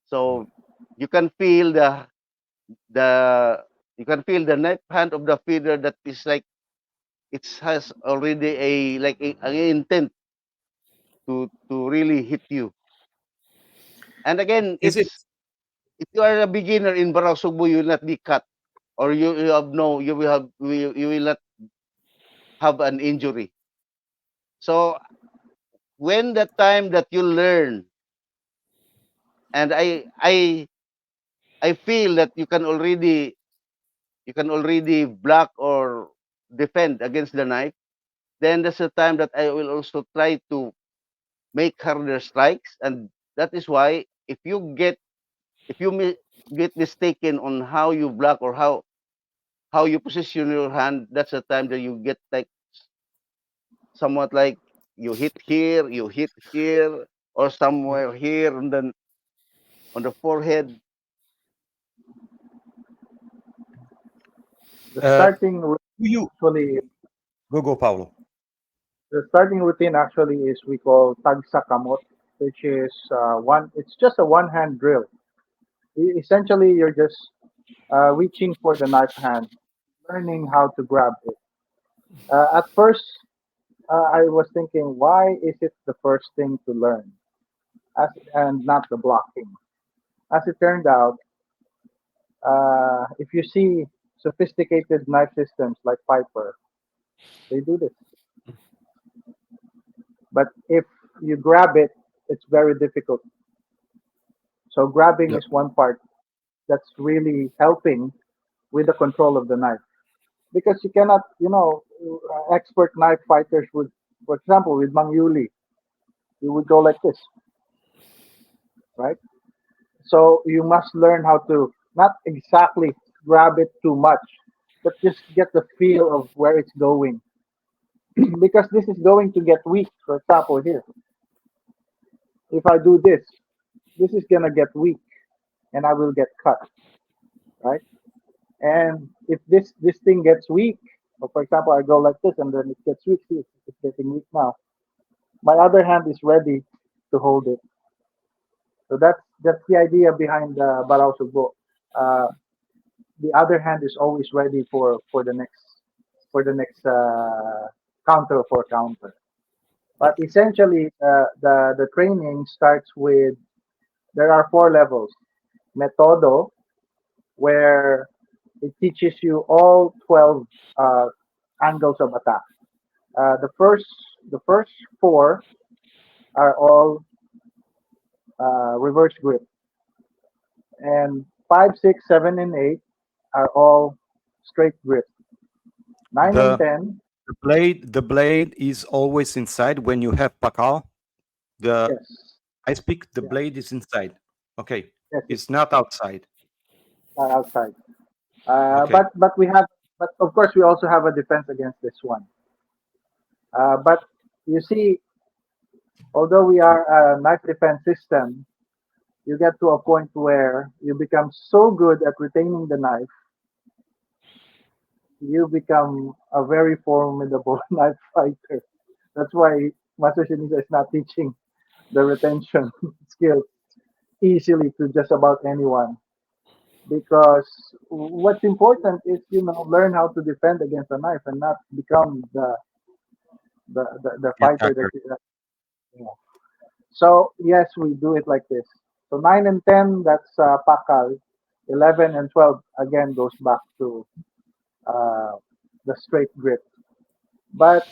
So you can feel the you can feel the knife hand of the feeder that is like it has already a like an intent to really hit you. And again, Is it? it's if you are a beginner in Baraw Sugbo, you will not be cut or you have no you will not have an injury. So when the time that you learn and I feel that you can already block or defend against the knife, then that's the time that I will also try to make harder strikes. And that is why if you get mistaken on how you block or how you position your hand, that's the time that you get like somewhat like you hit here, or somewhere here on the forehead. The Uh, starting routine you actually, go, Paolo. the starting routine actually is we call tagsakamot, which is one. It's just a one-hand drill. Essentially, you're just reaching for the knife hand, learning how to grab it. At first, I was thinking, why is it the first thing to learn, and not the blocking? As it turned out, if you see sophisticated knife systems like Piper, they do this. But if you grab it, it's very difficult. So grabbing Yep. is one part that's really helping with the control of the knife. Because you cannot, expert knife fighters would, for example, with Mang Yuli, you would go like this, right? So you must learn how to not exactly grab it too much, but just get the feel of where it's going. Because this is going to get weak. For example, here, if I do this is gonna get weak, and I will get cut, right? And if this thing gets weak, or for example, I go like this and then it gets weak. See, it's getting weak now. My other hand is ready to hold it. So that's the idea behind the Baraw Sugbo. Uh, the other hand is always ready for the next counter for counter. But essentially, the training starts with there are four levels. Methodo, where it teaches you all 12 uh, angles of attack. The first four are all reverse grip, and five, six, seven, and eight are all straight grip. Nine and The 10, blade is always inside when you have pakal. The yes, I speak the yeah, blade is inside. Okay. yes, it's It's not outside. outside. Okay. But of course we also have a defense against this one. But you see, although we are a knife defense system, you get to a point where you become so good at retaining the knife, you become a very formidable knife fighter. That's why Master Ceniza is not teaching the retention skills easily to just about anyone. Because what's important is, learn how to defend against a knife and not become the The fighter that attacker. you know. So yes, we do it like this. So 9 and 10, that's pakal. 11 and 12 again goes back to uh, the straight grip. But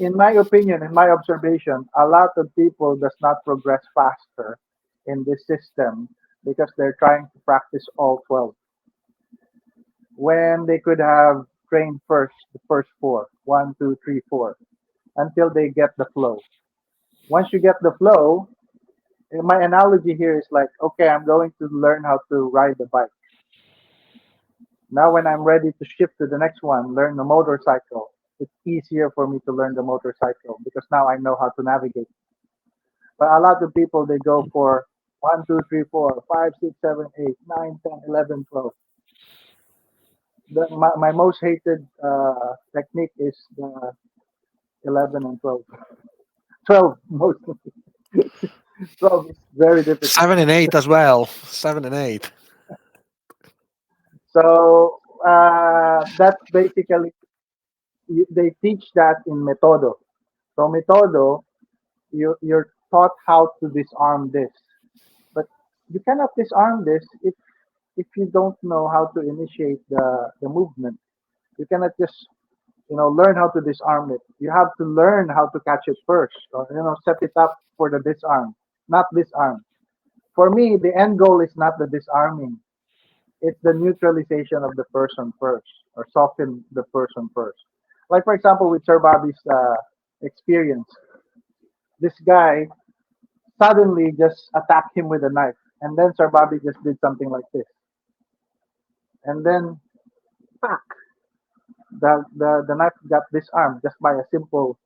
in my opinion, in my observation, a lot of people does not progress faster in this system because they're trying to practice all 12 when they could have trained first the first four, one, two, three, four, until they get the flow. Once you get the flow, my analogy here is like, okay, I'm going to learn how to ride the bike. Now, when I'm ready to shift to the next one, learn the motorcycle, it's easier for me to learn the motorcycle because now I know how to navigate. But a lot of people, they go for 1, 2, 3, 4, 5, 6, 7, 8, 9, 10, 11, 12. My most hated technique is the 11 and 12. 12 most. 12 is very difficult. 7 and 8 as well. 7 and 8. So that's basically, they teach that in Methodo. So Methodo, you're taught how to disarm this, but you cannot disarm this if you don't know how to initiate the movement. You cannot just learn how to disarm it. You have to learn how to catch it first, or set it up for the disarm, not disarm. For me, the end goal is not the disarming. It's the neutralization of the person first, or soften the person first. Like for example, with Sir Bobby's experience, this guy suddenly just attacked him with a knife, and then Sir Bobby just did something like this, and then pack, the knife got disarmed just by a simple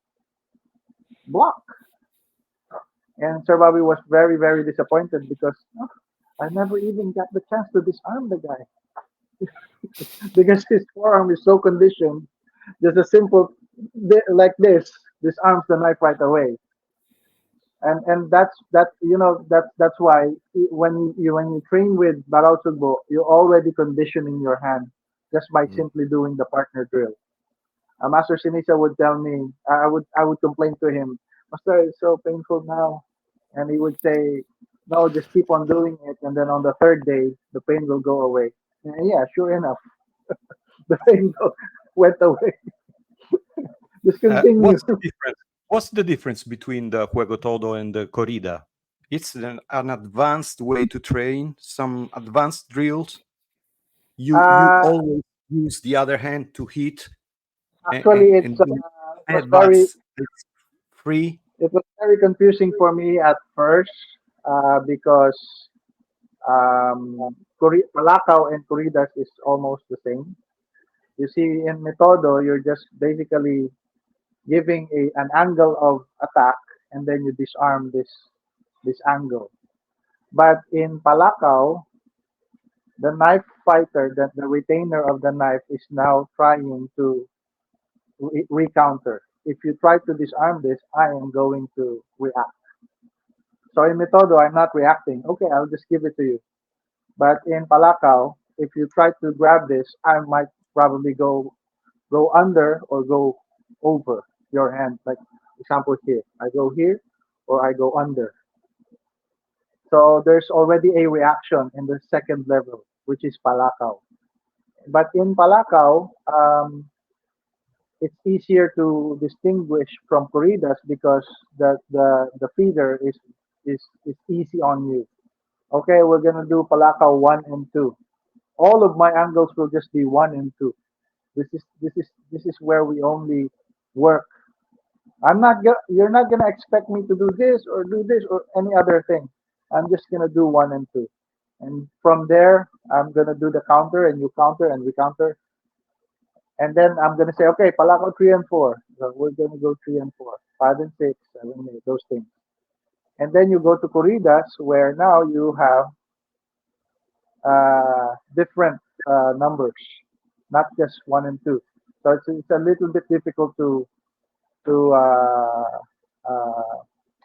block. And Sir Bobby was very very disappointed because I never even got the chance to disarm the guy because his forearm is so conditioned. Just a simple like this disarms the knife right away. And that's why when you train with Baraw Sugbo, you're already conditioning your hand just by Mm. simply doing the partner drill. Master Sinisa would tell me, I would complain to him, Master, it's so painful now, and he would say, no, just keep on doing it, and then on the third day, the pain will go away. And yeah, sure enough, the pain went away. Just continue. What's the difference? What's the difference between the Juego Todo and the Corrida? It's an advanced way to train, some advanced drills. You Uh, always use the other hand to hit, Actually, and when it was very headbutts, it's free. it was very confusing for me at first because Palakaw and Corridas is almost the same. You see, in Metodo, you're just basically giving an angle of attack, and then you disarm this angle. But in Palakaw, the knife fighter, the retainer of the knife, is now trying to recounter. If you try to disarm this, I am going to react. So in Metodo, I'm not reacting. Okay, I'll just give it to you. But in Palakaw, if you try to grab this, I might probably go under or go over your hand. Like example here, I go here or I go under. So there's already a reaction in the second level, which is Palakaw. But in Palakaw, it's easier to distinguish from corridas because the feeder is easy on you. Okay, we're gonna do Palakaw 1 and 2. All of my angles will just be 1 and 2. This is where we only work. You're not gonna expect me to do this or any other thing. I'm just gonna do 1 and 2. And from there I'm gonna do the counter and you counter and we counter. And then I'm gonna say, okay, Palakaw 3 and 4. So we're gonna go 3 and 4, 5 and 6, 7 and 8, those things. And then you go to corridas where now you have different numbers, not just 1 and 2. So it's a little bit difficult to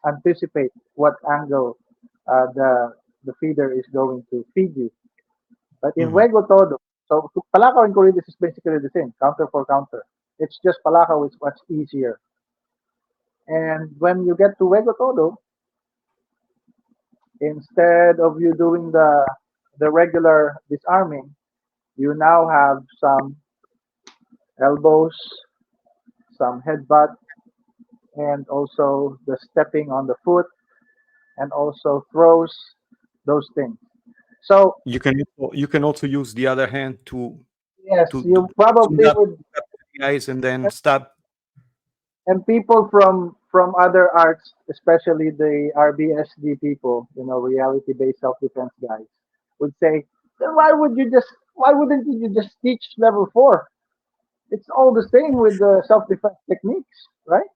anticipate what angle the feeder is going to feed you. But in Mhm. Wego Todo, so Palakaw and Corridas is basically the same, counter for counter. It's just Palakaw is much easier. And when you get to Wego Todo, instead of you doing the regular disarming, you now have some elbows, some headbutt, and also the stepping on the foot, and also throws, those things. So You can also use the other hand yes, to you zoom probably up would, the eyes and then stab. and people from other arts, especially the RBSD people, reality-based self-defense guys, would say, then why wouldn't you just teach level 4? It's all the same with the self-defense techniques, right?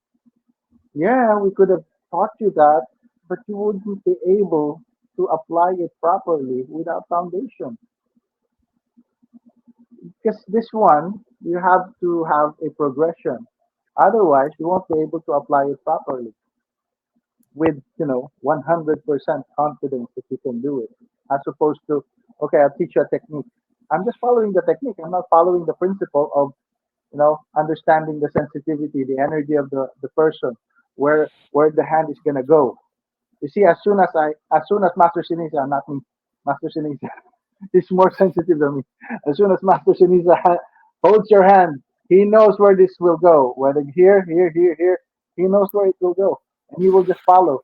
Yeah, we could have taught you that, but you wouldn't be able to apply it properly without foundation. Because this one, you have to have a progression. Otherwise, you won't be able to apply it properly with, 100% confidence that you can do it. As opposed to, okay, I'll teach you a technique. I'm just following the technique. I'm not following the principle of, understanding the sensitivity, the energy of the person, where the hand is gonna go. You see, as soon as Master Ceniza, not me, Master Ceniza, is more sensitive than me. As soon as Master Ceniza holds your hand, he knows where this will go. Whether here, here, here, here, he knows where it will go, and he will just follow.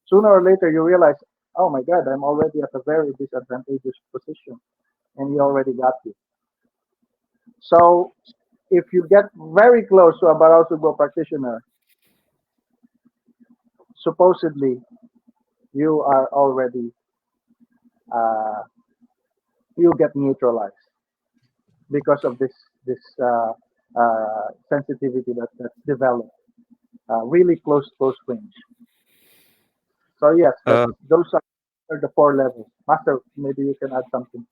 Sooner or later, you realize, oh my God, I'm already at a very disadvantageous position, and he already got you. So, if you get very close to a Baraw Sugbo practitioner, supposedly you are already uh, you get neutralized because of this sensitivity that's developed, really close range. So yes, Uh, those are the 4 levels. Master, maybe you can add something.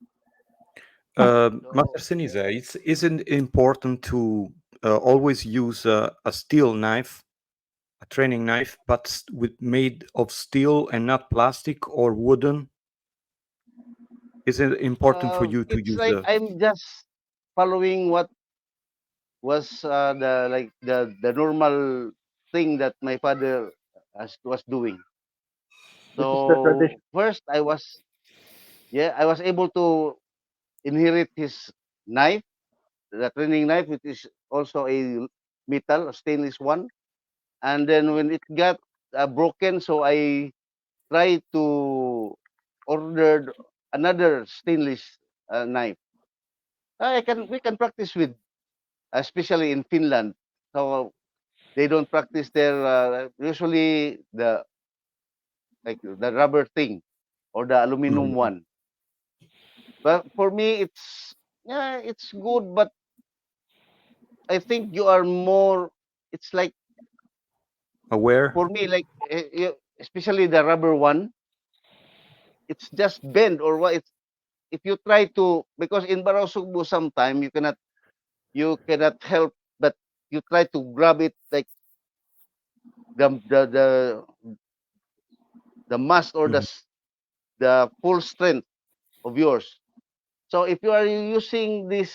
Master So Ceniza, isn't it important to always use a steel knife, a training knife, but made of steel and not plastic or wooden? Is it important for you to it's use like a? I'm just following what was the normal thing that my father was doing. This is the tradition. So first I was able to inherit his knife, the training knife, which is also a metal, a stainless one. And then when it got broken, so I tried to order another stainless knife. I can We can practice with, especially in Finland. So they don't practice their usually the rubber thing or the aluminum Mhm. one. But for me, yeah, it's good, but I think you are more. It's like Aware? for me, like especially the rubber one, it's just bend or what. It's if you try to because in Baraw Sugbo sometime you cannot help but you try to grab it like the the the the mass or Mhm. the full strength of yours. So if you are using this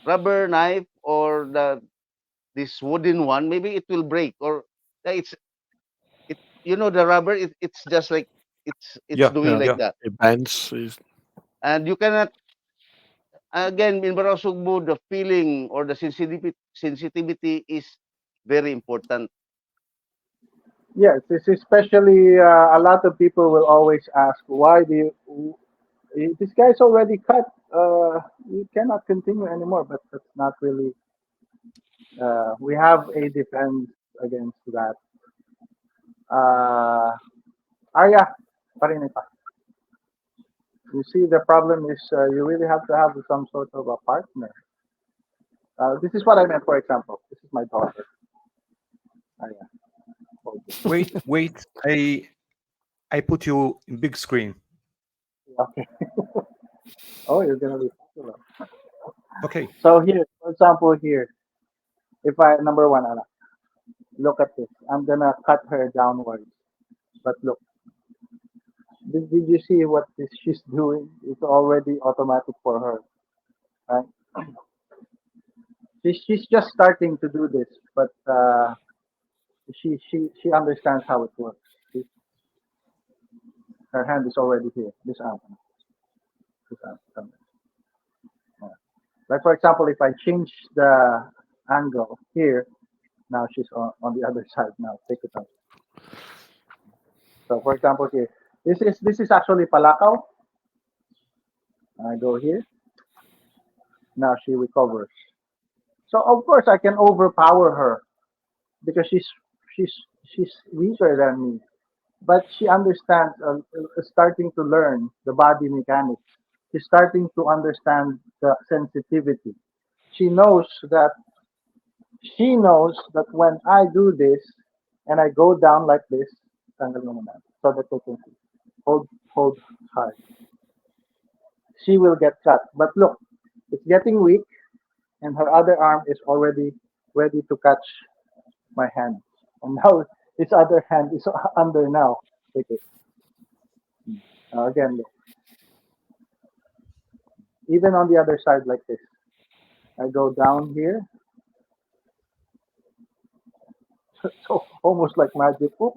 rubber knife or this wooden one, maybe it will break or it's it the rubber it's just like it's Yeah, doing Yeah, like yeah. that. it bends. And you cannot again in Baraw Sugbo the feeling or the sensitivity is very important. Yes, it's especially a lot of people will always ask, why do this guy's already cut? You cannot continue anymore. But that's not really. We have a defense against that. Uh, Arya, parinita. You see, the problem is you really have to have some sort of a partner. This is what I meant, for example. This is my daughter. Arya, hold this. Wait, wait. I put you in big screen. Okay. Oh, you're gonna be popular. Okay. So here, for example, here, if I number one, Anna, look at this. I'm gonna cut her downwards. But look, did you see what she's doing? It's already automatic for her, right? She's just starting to do this, but she understands how it works. See, her hand is already here. This arm. Yeah. Like for example, if I change the angle here, now she's on the other side. Now take it out. So for example, here, this is actually palakaw. I go here. Now she recovers. So of course I can overpower her because she's she's weaker than me. But she understands, starting to learn the body mechanics. She's starting to understand the sensitivity. She knows that she knows that when I do this and I go down like this, tanggal mo muna, so that they can see. Hold hard. She will get cut. But look, it's getting weak, and her other arm is already ready to catch my hand. And now his other hand is under now. Take it. Now again, look. Even on the other side like this. I go down here. So almost like magic. Oop.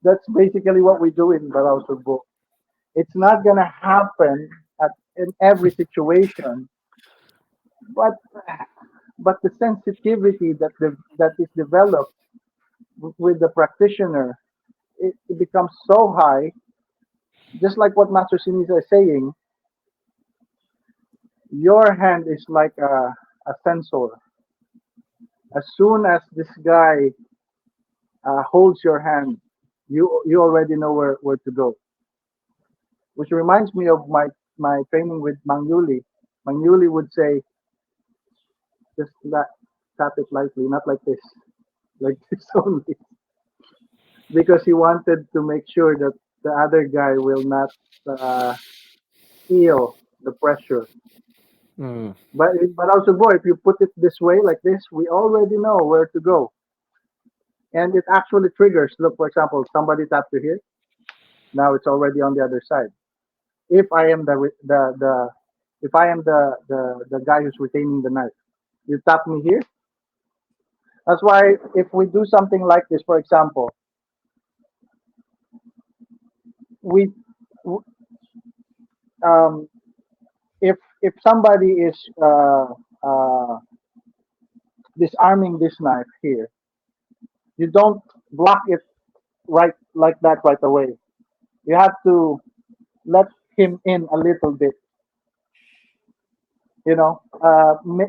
That's basically what we do in Baraw Sugbo. It's not gonna happen in every situation, but the sensitivity that is developed with the practitioner, it becomes so high. Just like what Master Ceniza is saying, your hand is like a sensor. As soon as this guy holds your hand, you already know where to go. Which reminds me of my training with Mang Yuli. Mang Yuli would say, just tap it lightly, not like this, like this only, because he wanted to make sure that the other guy will not uh, feel the pressure. Mm. But also, boy, if you put it this way, like this, we already know where to go, and it actually triggers. Look, for example, somebody tapped you here. Now it's already on the other side. If I am the if I am the guy who's retaining the knife, you tap me here. That's why if we do something like this, for example, we um, if somebody is uh, disarming this knife here, you don't block it right like that right away. You have to let him in a little bit.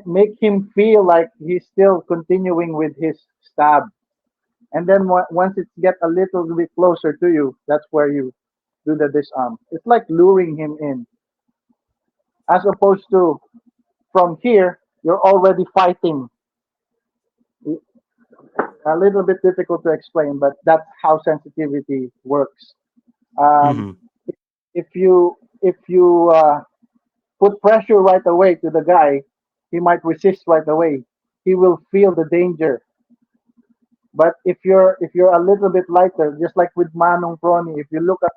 Make him feel like he's still continuing with his stab, and then once it get a little bit closer to you, that's where you do the disarm. It's like luring him in, as opposed to from here you're already fighting. A little bit difficult to explain, but that's how sensitivity works. Um, Hmm. if you put pressure right away to the guy, he might resist right away. He will feel the danger. But if you're a little bit lighter, just like with Manong Prony, if you look at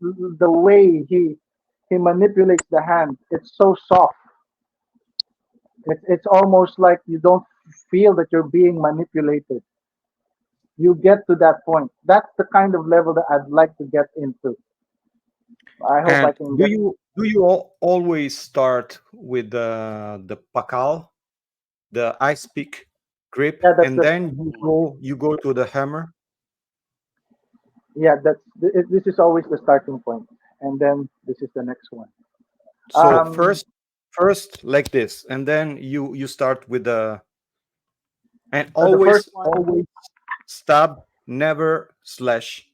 the way he manipulates the hand, it's so soft. It's almost like you don't feel that you're being manipulated. You get to that point. That's the kind of level that I'd like to get into. I hope I And can do get. you always start with the pakal, the ice pick grip, Yeah, that's and the. then you go to the hammer? Yeah, this is always the starting point, and then this is the next one. So Um, first like this, and then you start with the, and the first one, always stab, never slash.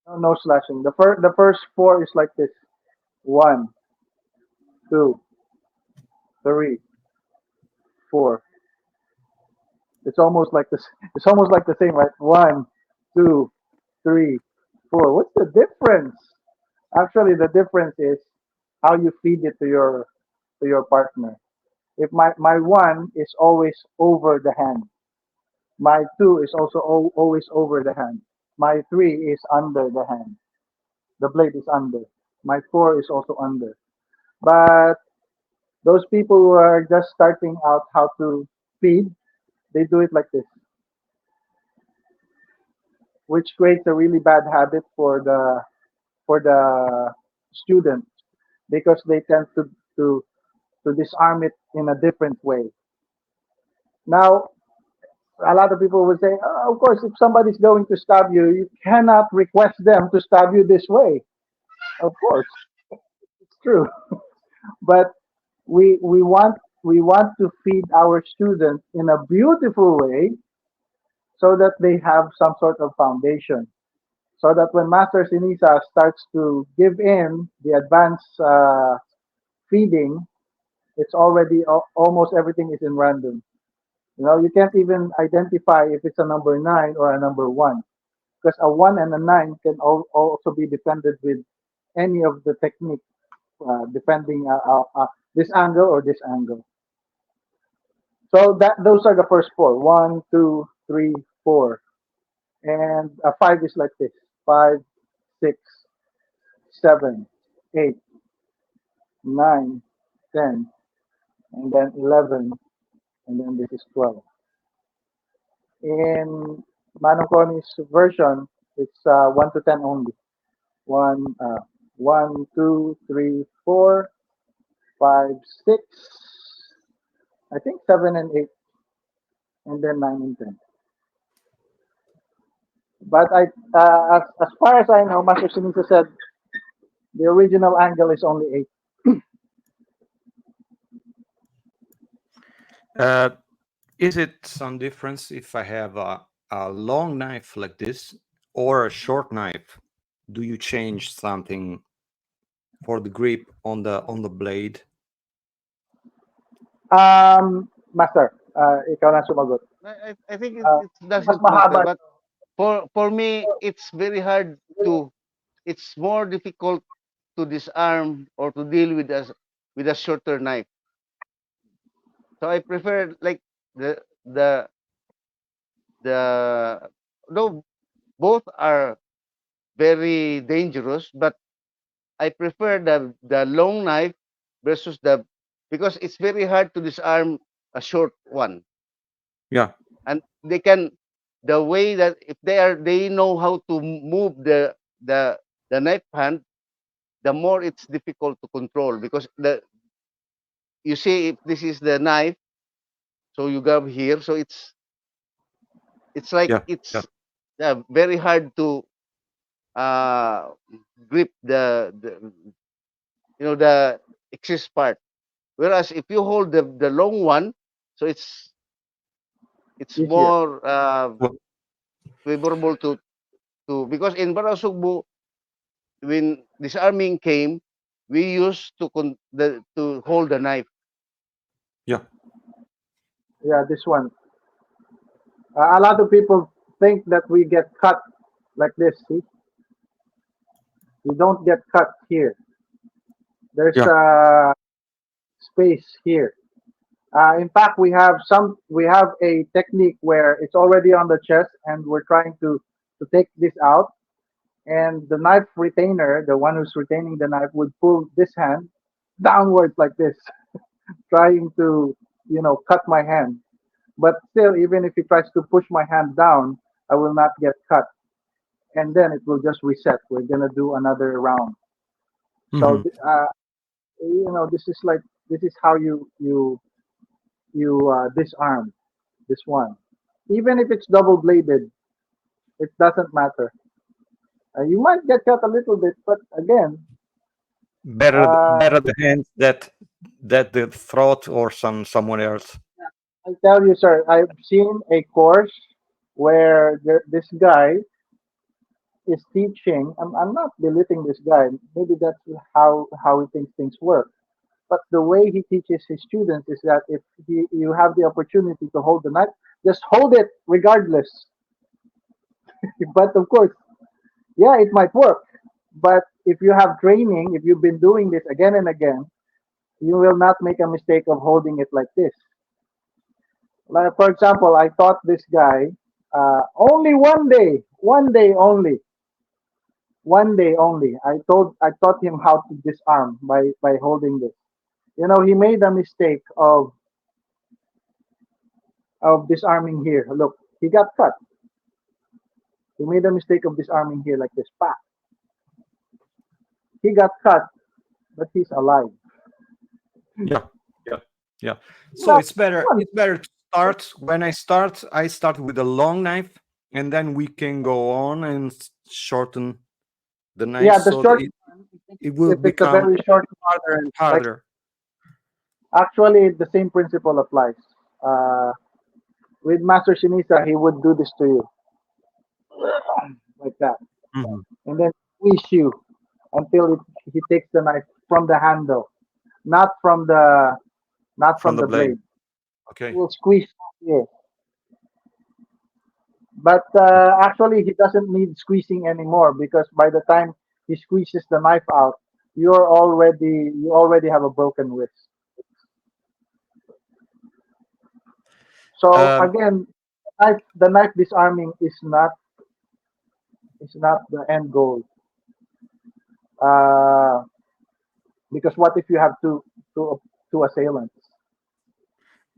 no, no slashing. The first four is like this: one, two, three, four. It's almost like this. It's almost like the same, right? One, two, three, four. What's the difference? Actually, the difference is how you feed it to your partner. If my one is always over the hand, my two is also always over the hand. My three is under the hand. The blade is under. My four is also under. But those people who are just starting out how to feed, they do it like this, which creates a really bad habit for the student because they tend to to disarm it in a different way. Now, a lot of people would say, oh, of course, if somebody's going to stab you, you cannot request them to stab you this way. Of course, it's true. But we want to feed our students in a beautiful way so that they have some sort of foundation. So that when Master Ceniza starts to give in the advanced feeding, it's already almost everything is in random. You can't even identify if it's a number nine or a number one, because a one and a nine can also be defended with any of the technique, depending this angle or this angle. So those are the first four: one, two, three, four, and a five is like this: five, six, seven, eight, nine, 10, and then 11, and then this is 12. In Manoconi's version, it's 1 to 10 only. One, 1, 2, 3, 4, 5, 6, I think 7 and 8, and then 9 and 10. But as far as I know, Master Shinichi said the original angle is only 8. Uh, is it some difference if I have a long knife like this or a short knife? Do you change something for the grip on the blade? Master, ikaw na sumagot. I think Uh, it mas doesn't matter, mahaba. but for me, it's very hard to. It's more difficult to disarm or to deal with a shorter knife. So I prefer like the the the though both are very dangerous, but I prefer the long knife versus the because it's very hard to disarm a short one, Yeah, and they can the way that if they know how to move the knife hand, the more it's difficult to control because the you see if this is the knife, so you grab here, so it's like yeah, yeah, it's very hard to uh grip the excess part. Whereas if you hold the long one, so it's Easier. more Well, favorable to because in Baraw Sugbo, when disarming came, we used to hold the knife. Yeah. Yeah, this one. A lot of people think that we get cut like this. See, we don't get cut here. There's Yeah. a space here. In fact, we have a technique where it's already on the chest, and we're trying to take this out. And the knife retainer, the one who's retaining the knife, would pull this hand downwards like this, trying to cut my hand. But still, even if he tries to push my hand down, I will not get cut, and then it will just reset. We're gonna do another round. So Hmm. this is how you disarm this one. Even if it's double bladed, it doesn't matter. You might get cut a little bit, but again, uh, Better the hands that the throat or someone else. I tell you, sir, I've seen a course where this guy is teaching. I'm not belittling this guy. Maybe that's how he thinks things work. But the way he teaches his students is that if you have the opportunity to hold the knife, just hold it regardless. But of course, yeah, it might work. But if you have training, if you've been doing this again and again, you will not make a mistake of holding it like this. Like for example, I taught this guy only one day only, one day only. I taught him how to disarm by holding this. He made a mistake of disarming here. Look, he got cut. He made a mistake of disarming here like this. Pa. He got cut, but he's alive. Yeah. Yeah. Yeah. So Not it's better. one. It's better to start. When I start with a long knife, and then we can go on and shorten the knife Yeah, the so that short one, it will if it's a become very short harder and like harder. actually the same principle applies. Uh, with Master Ceniza, he would do this to you like that, Mhm. and then squeeze you until he takes the knife from the handle, not from the not From from the the blade. blade. He Okay. will squeeze you. But Okay. actually, he doesn't need squeezing anymore because by the time he squeezes the knife out, you already have a broken wrist. So Um, again, the knife disarming is not the end goal. Uh, because what if you have two assailants?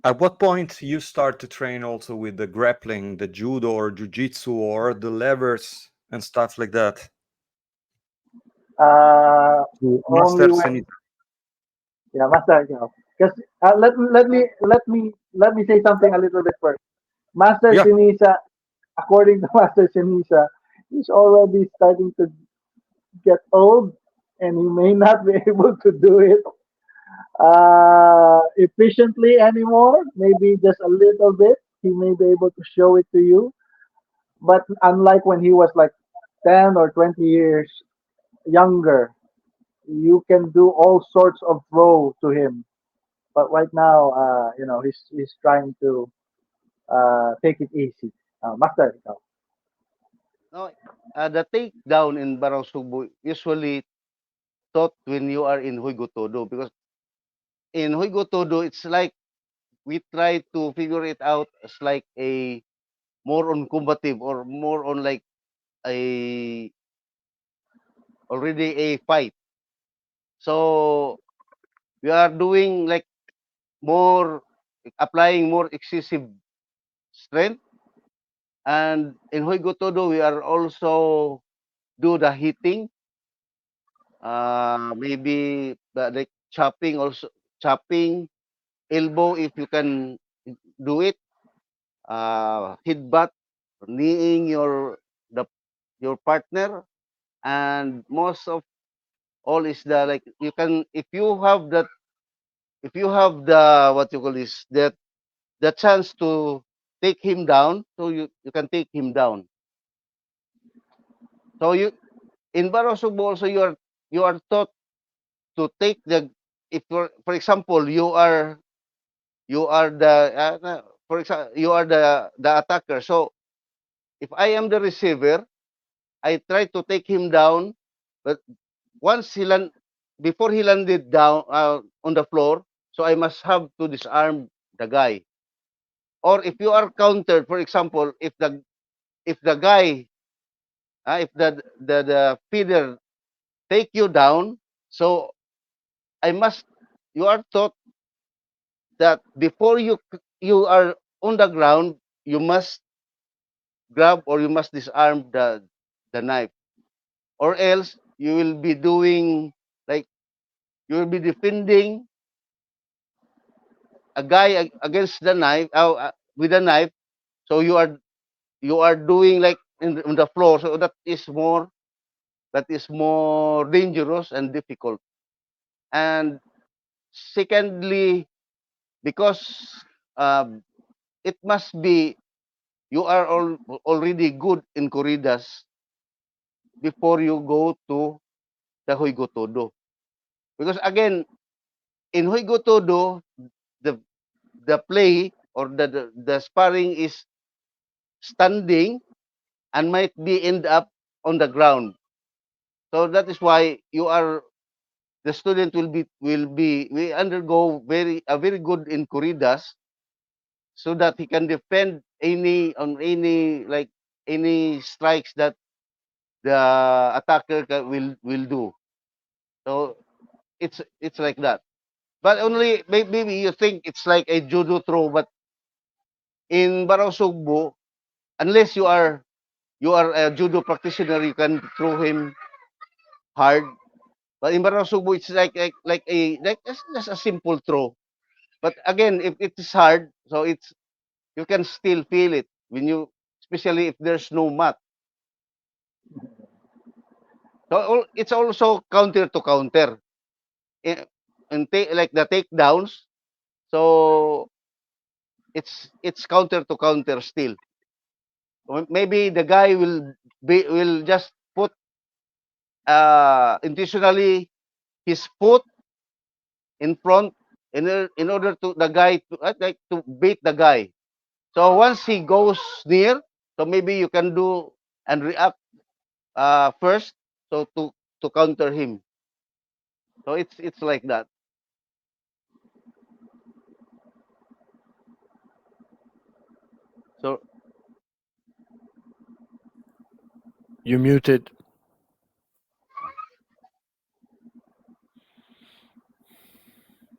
at what point you start to train also with the grappling, the judo or jujitsu or the levers and stuff like that? Uh, To only master when Zenith. yeah, master. Because let me say something a little bit first. Master Yeah. Ceniza, according to Master Ceniza, he's already starting to get old, and he may not be able to do it efficiently anymore. Maybe just a little bit. He may be able to show it to you, but unlike when he was like 10 or 20 years younger, you can do all sorts of throw to him. But right now, he's trying to take it easy. Master, ikaw. No, the takedown in Baraw Sugbo usually taught when you are in Todo, because in Todo it's like we try to figure it out as like a more on combative or more on like a already a fight. So we are doing like more applying more excessive strength, and in Todo we are also do the hitting, maybe like chopping, also chopping elbow if you can do it, headbutt, kneeing your partner, and most of all is the like you can if you have the what you call this that the chance to take him down, so you can take him down. So in Baraw Sugbo also you are taught to take the, if for example you are the for example you are the attacker. So if I am the receiver, I try to take him down, but once before he landed down on the floor, so I must have to disarm the guy. Or if you are countered, for example, if the guy, if the feeder take you down, so I must, you are taught that before you are on the ground, you must grab or you must disarm the knife, or else you will be doing like you will be defending a guy against the knife with a knife. So you are doing like on the floor. So that is more dangerous and difficult. And secondly, because um, it must be you are already good in corridas before you go to the Todo. Because again, in Todo, the the play or the sparring is standing and might be end up on the ground. So that is why the student will undergo very good in corridas so that he can defend any like any strikes that the attacker will do. So it's like that. But only maybe you think it's like a judo throw, but in Baraw Sugbo, unless you are a judo practitioner, you can throw him hard. But in Baraw Sugbo, it's like just a simple throw. But again, if it is hard, so you can still feel it when you, especially if there's no mat. So it's also counter to counter. Eh, and like the takedowns. So it's counter to counter still. Maybe the guy will just put intentionally his foot in front in order to the guy to like to beat the guy. So once he goes near, so maybe you can do and react first, so to counter him. So it's like that. So You muted.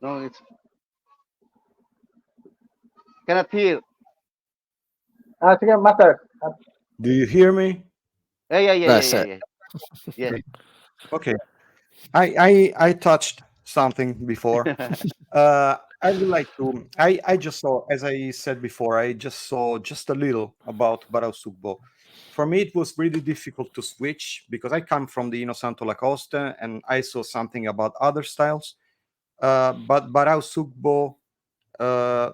no, it's cannot hear. Sige, Master. Do you hear me? That's it. Yes. Okay. I touched something before. I would like to. I just saw, as I said before, I just saw just a little about Baraw Sugbo. For me, it was really difficult to switch because I come from the Inosanto Lacoste and I saw something about other styles. But Baraw Sugbo, uh,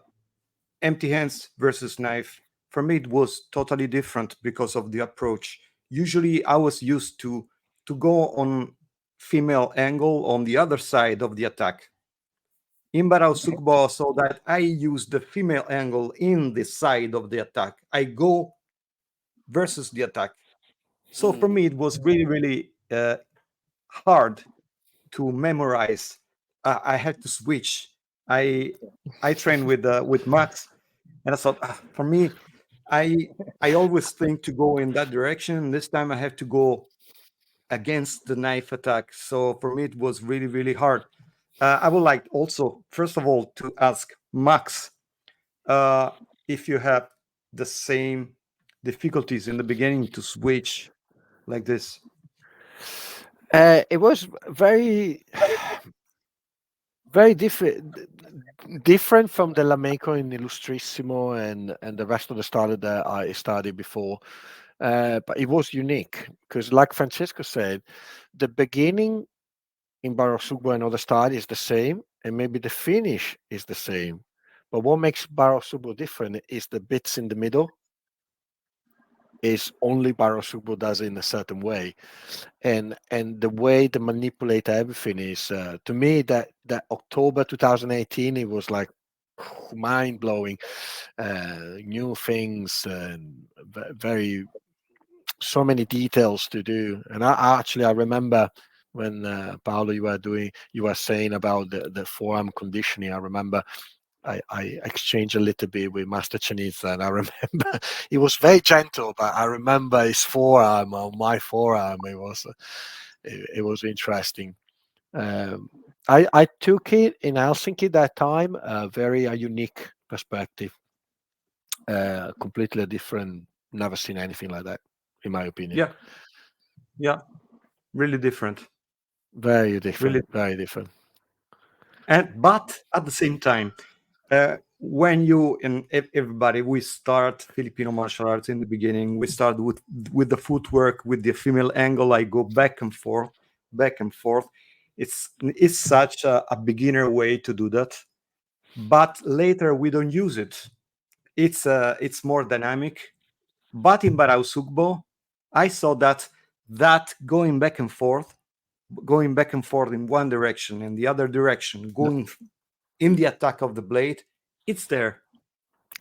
empty hands versus knife, for me, it was totally different because of the approach. Usually, I was used to go on female angle on the other side of the attack. In Baraw Sugbo, so that I use the female angle in the side of the attack. I go versus the attack. So for me, it was really, really hard to memorize. I had to switch. I I trained with Max, and I thought, for me, I I always think to go in that direction. This time I have to go against the knife attack. So for me, it was really, really hard. I would like also, first of all, to ask Max uh, if you have the same difficulties in the beginning to switch like this. It was very different from the Lamenco in Illustrissimo and the rest of the style that I studied before. But it was unique because, like Francesco said, the beginning in Baraw Sugbo and other style is the same, and maybe the finish is the same. But what makes Baraw Sugbo different is the bits in the middle. is only Baraw Sugbo does in a certain way, and the way they manipulate everything is to me that October 2018 it was like mind blowing, new things and very so many details to do. And I remember when Paolo you were saying about the forearm conditioning. I remember I exchanged a little bit with Master Ceniza, and I remember he was very gentle, but I remember his forearm on my forearm. It was interesting. Um, I took it in Helsinki that time, a very unique perspective, completely different. Never seen anything like that, in my opinion. Yeah, yeah, really different. Very different, Really, very different. and but at the same time, when you and everybody, we start Filipino martial arts in the beginning. We start with the footwork, with the female angle. I go back and forth, back and forth. It's such a beginner way to do that. But later we don't use it. It's more dynamic. But in Baraw Sugbo, I saw that going back and forth in one direction and the other direction, going in the attack of the blade, it's there.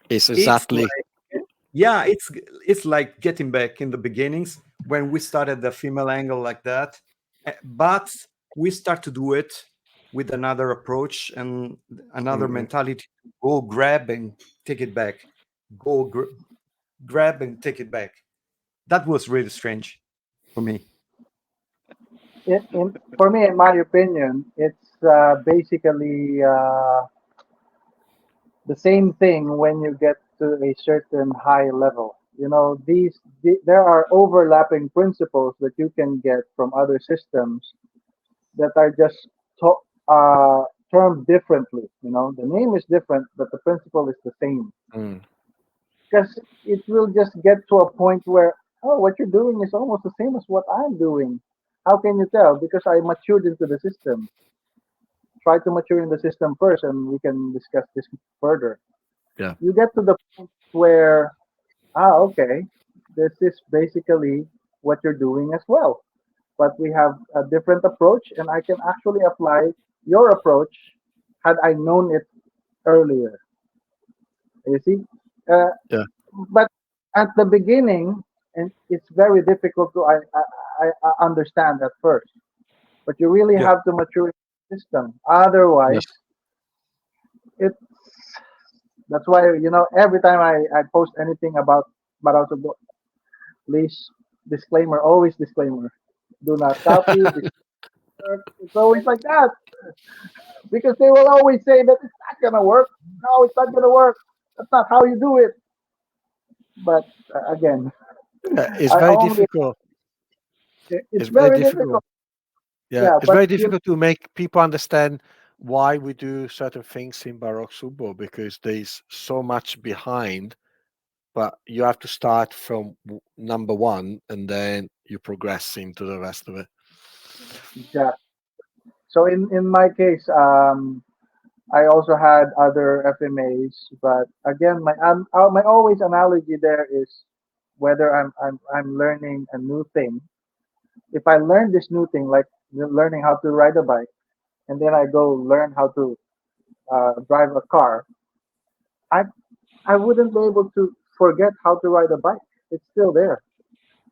It's It's exactly like, yeah, it's like getting back in the beginnings when we started the female angle like that. But we start to do it with another approach and another mhm. mentality. Go grab and take it back. Go grab and take it back. That was really strange for me. For me, in my opinion, it's basically the same thing when you get to a certain high level. You know, there are overlapping principles that you can get from other systems that are just termed differently. You know, the name is different, but the principle is the same. Mm. Because it will just get to a point where, oh, what you're doing is almost the same as what I'm doing. How can you tell? Because I matured into the system. Try to mature in the system first, and we can discuss this further. Yeah. You get to the point where, okay, this is basically what you're doing as well. But we have a different approach, and I can actually apply your approach had I known it earlier. You see? Uh, Yeah. but at the beginning, and it's very difficult to I understand at first. But you really Yeah, have to mature the system. Otherwise, Yes. it's that's why every time I post anything about Baraw Sugbo, please disclaimer, always disclaimer. Do not copy. This work. It's always like that because they will always say that it's not gonna work. No, it's not gonna work. That's not how you do it. But again, It's I very only difficult. it's It's very very difficult. difficult. Yeah, Yeah, it's but very difficult to make people understand why we do certain things in Baraw Sugbo because there's so much behind, but you have to start from number one and then you progress into the rest of it. yeah. So in my case, I also had other FMAs, but again, my always analogy there is whether I'm learning a new thing. If I learn this new thing, like learning how to ride a bike, and then I go learn how to drive a car, I I wouldn't be able to forget how to ride a bike. It's still there.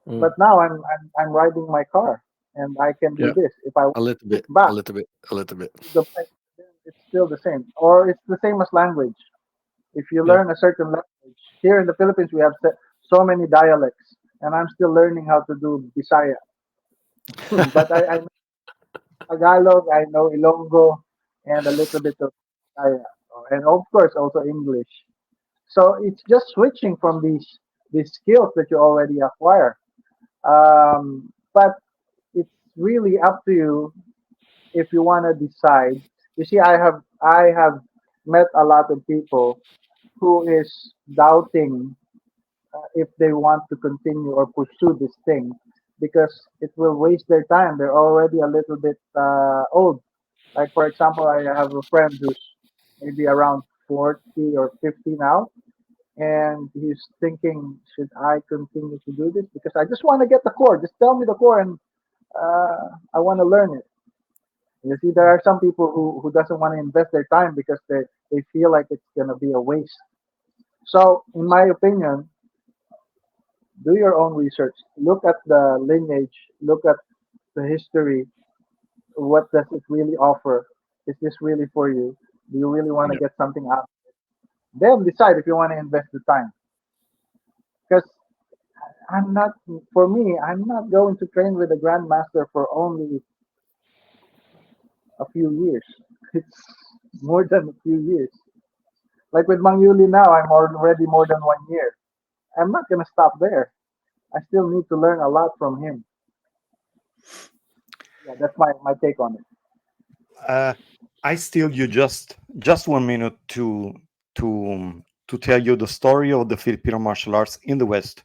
Mm. But now I'm riding my car, and I can do Yeah, this. If I a little look bit, a back, little bit, a little bit. the bike, then it's still the same, or it's the same as language. If you Yeah. learn a certain language, here in the Philippines we have so many dialects, and I'm still learning how to do Bisaya. But I know Tagalog, I know Ilonggo, and a little bit of Bisaya, and of course also English. So it's just switching from these skills that you already acquire. But it's really up to you if you want to decide. You see, I have met a lot of people who is doubting if they want to continue or pursue this thing because it will waste their time. They're already a little bit old. Like for example, I have a friend who's maybe around 40 or 50 now, and he's thinking, should I continue to do this? Because I just want to get the core. Just tell me the core, and I want to learn it. You see, there are some people who doesn't want to invest their time because they feel like it's gonna be a waste. So, in my opinion, do your own research. Look at the lineage. Look at the history. What does it really offer? Is this really for you? Do you really want to Yeah. get something out? Then decide if you want to invest the time. Because I'm not, for me, I'm not going to train with a grandmaster for only a few years. It's more than a few years. Like with Mang Yuli now, I'm already more than 1 year. I'm not gonna stop there. I still need to learn a lot from him. Yeah, that's my take on it. Uh, I steal you just 1 minute to tell you the story of the Filipino martial arts in the West.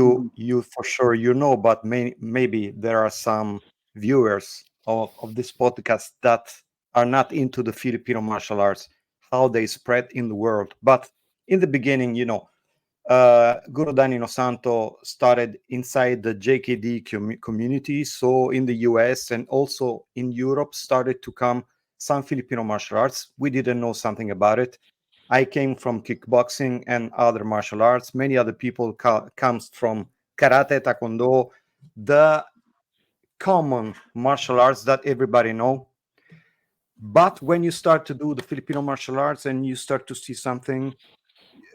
Mhm. You for sure you know, but maybe there are some viewers of this podcast that are not into the Filipino martial arts, how they spread in the world. But in the beginning, Guru Danino Santo started inside the JKD community. So in the US and also in Europe started to come some Filipino martial arts. We didn't know something about it. I came from kickboxing and other martial arts. Many other people comes from karate, taekwondo, the common martial arts that everybody know. But when you start to do the Filipino martial arts and you start to see something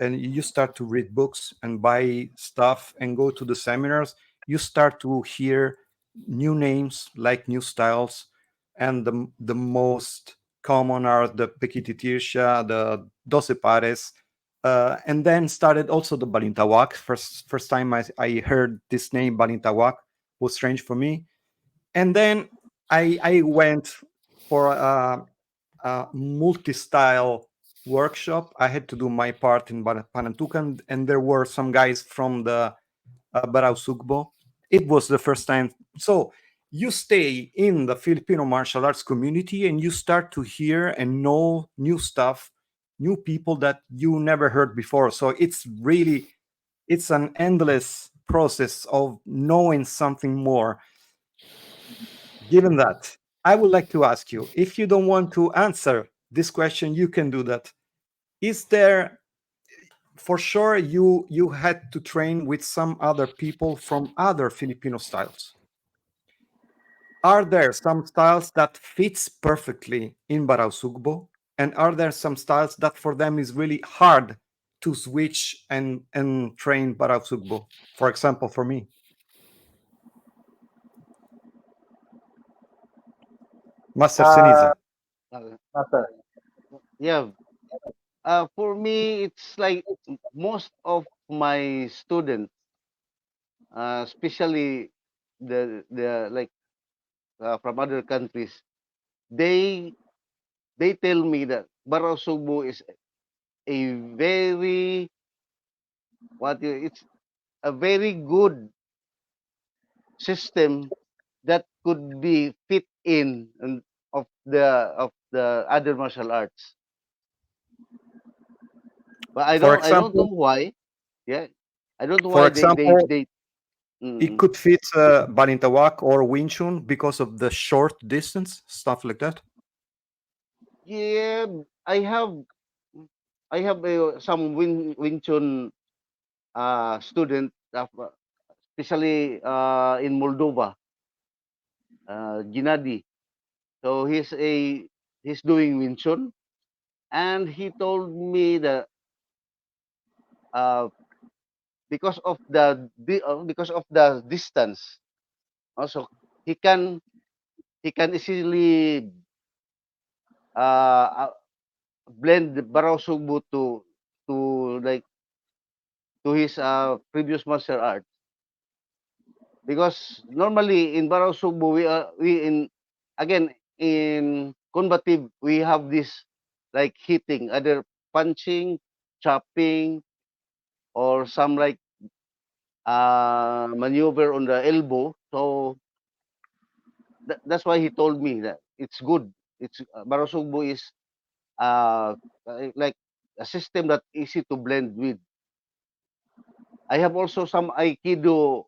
and you start to read books and buy stuff and go to the seminars, you start to hear new names like new styles, and the most common are the Pequititirsha, the Doce Pares, and then started also the Balintawak. First time I heard this name Balintawak was strange for me, and then I went for a multi-style workshop. I had to do my part in Panantukan, and there were some guys from the Baraw Sugbo. It was the first time. So you stay in the Filipino martial arts community and you start to hear and know new stuff, new people that you never heard before. So it's an endless process of knowing something more. Given that, I would like to ask you, if you don't want to answer this question, you can do that. Is there, for sure, you had to train with some other people from other Filipino styles? Are there some styles that fits perfectly in Baraw Sugbo? And are there some styles that for them is really hard to switch and train Baraw Sugbo? For example, for me, Master Uh, Ceniza. Uh, Master. yeah. For me, it's like most of my students, especially the like from other countries, they they tell me that Baraw Sugbo is a very it's a very good system that could be fit in and of the other martial arts. But For I don't know example, why. Yeah, I don't know for why example, they it mm, could fit Balintawak or Wing Chun because of the short distance, stuff like that. yeah. I have some Wing Chun student, especially in Moldova, Gennady. So he's doing Wing Chun, and he told me that uh, because of the distance, also he can he can easily uh, uh, blend the Baraw Sugbo to like to his previous martial art, because normally in Baraw Sugbo we in again in combative we have this like hitting, either punching, chopping, or some like maneuver on the elbow. So that's why he told me that it's good. It's Baraw Sugbo is uh like a system that easy to blend with. I have also some Aikido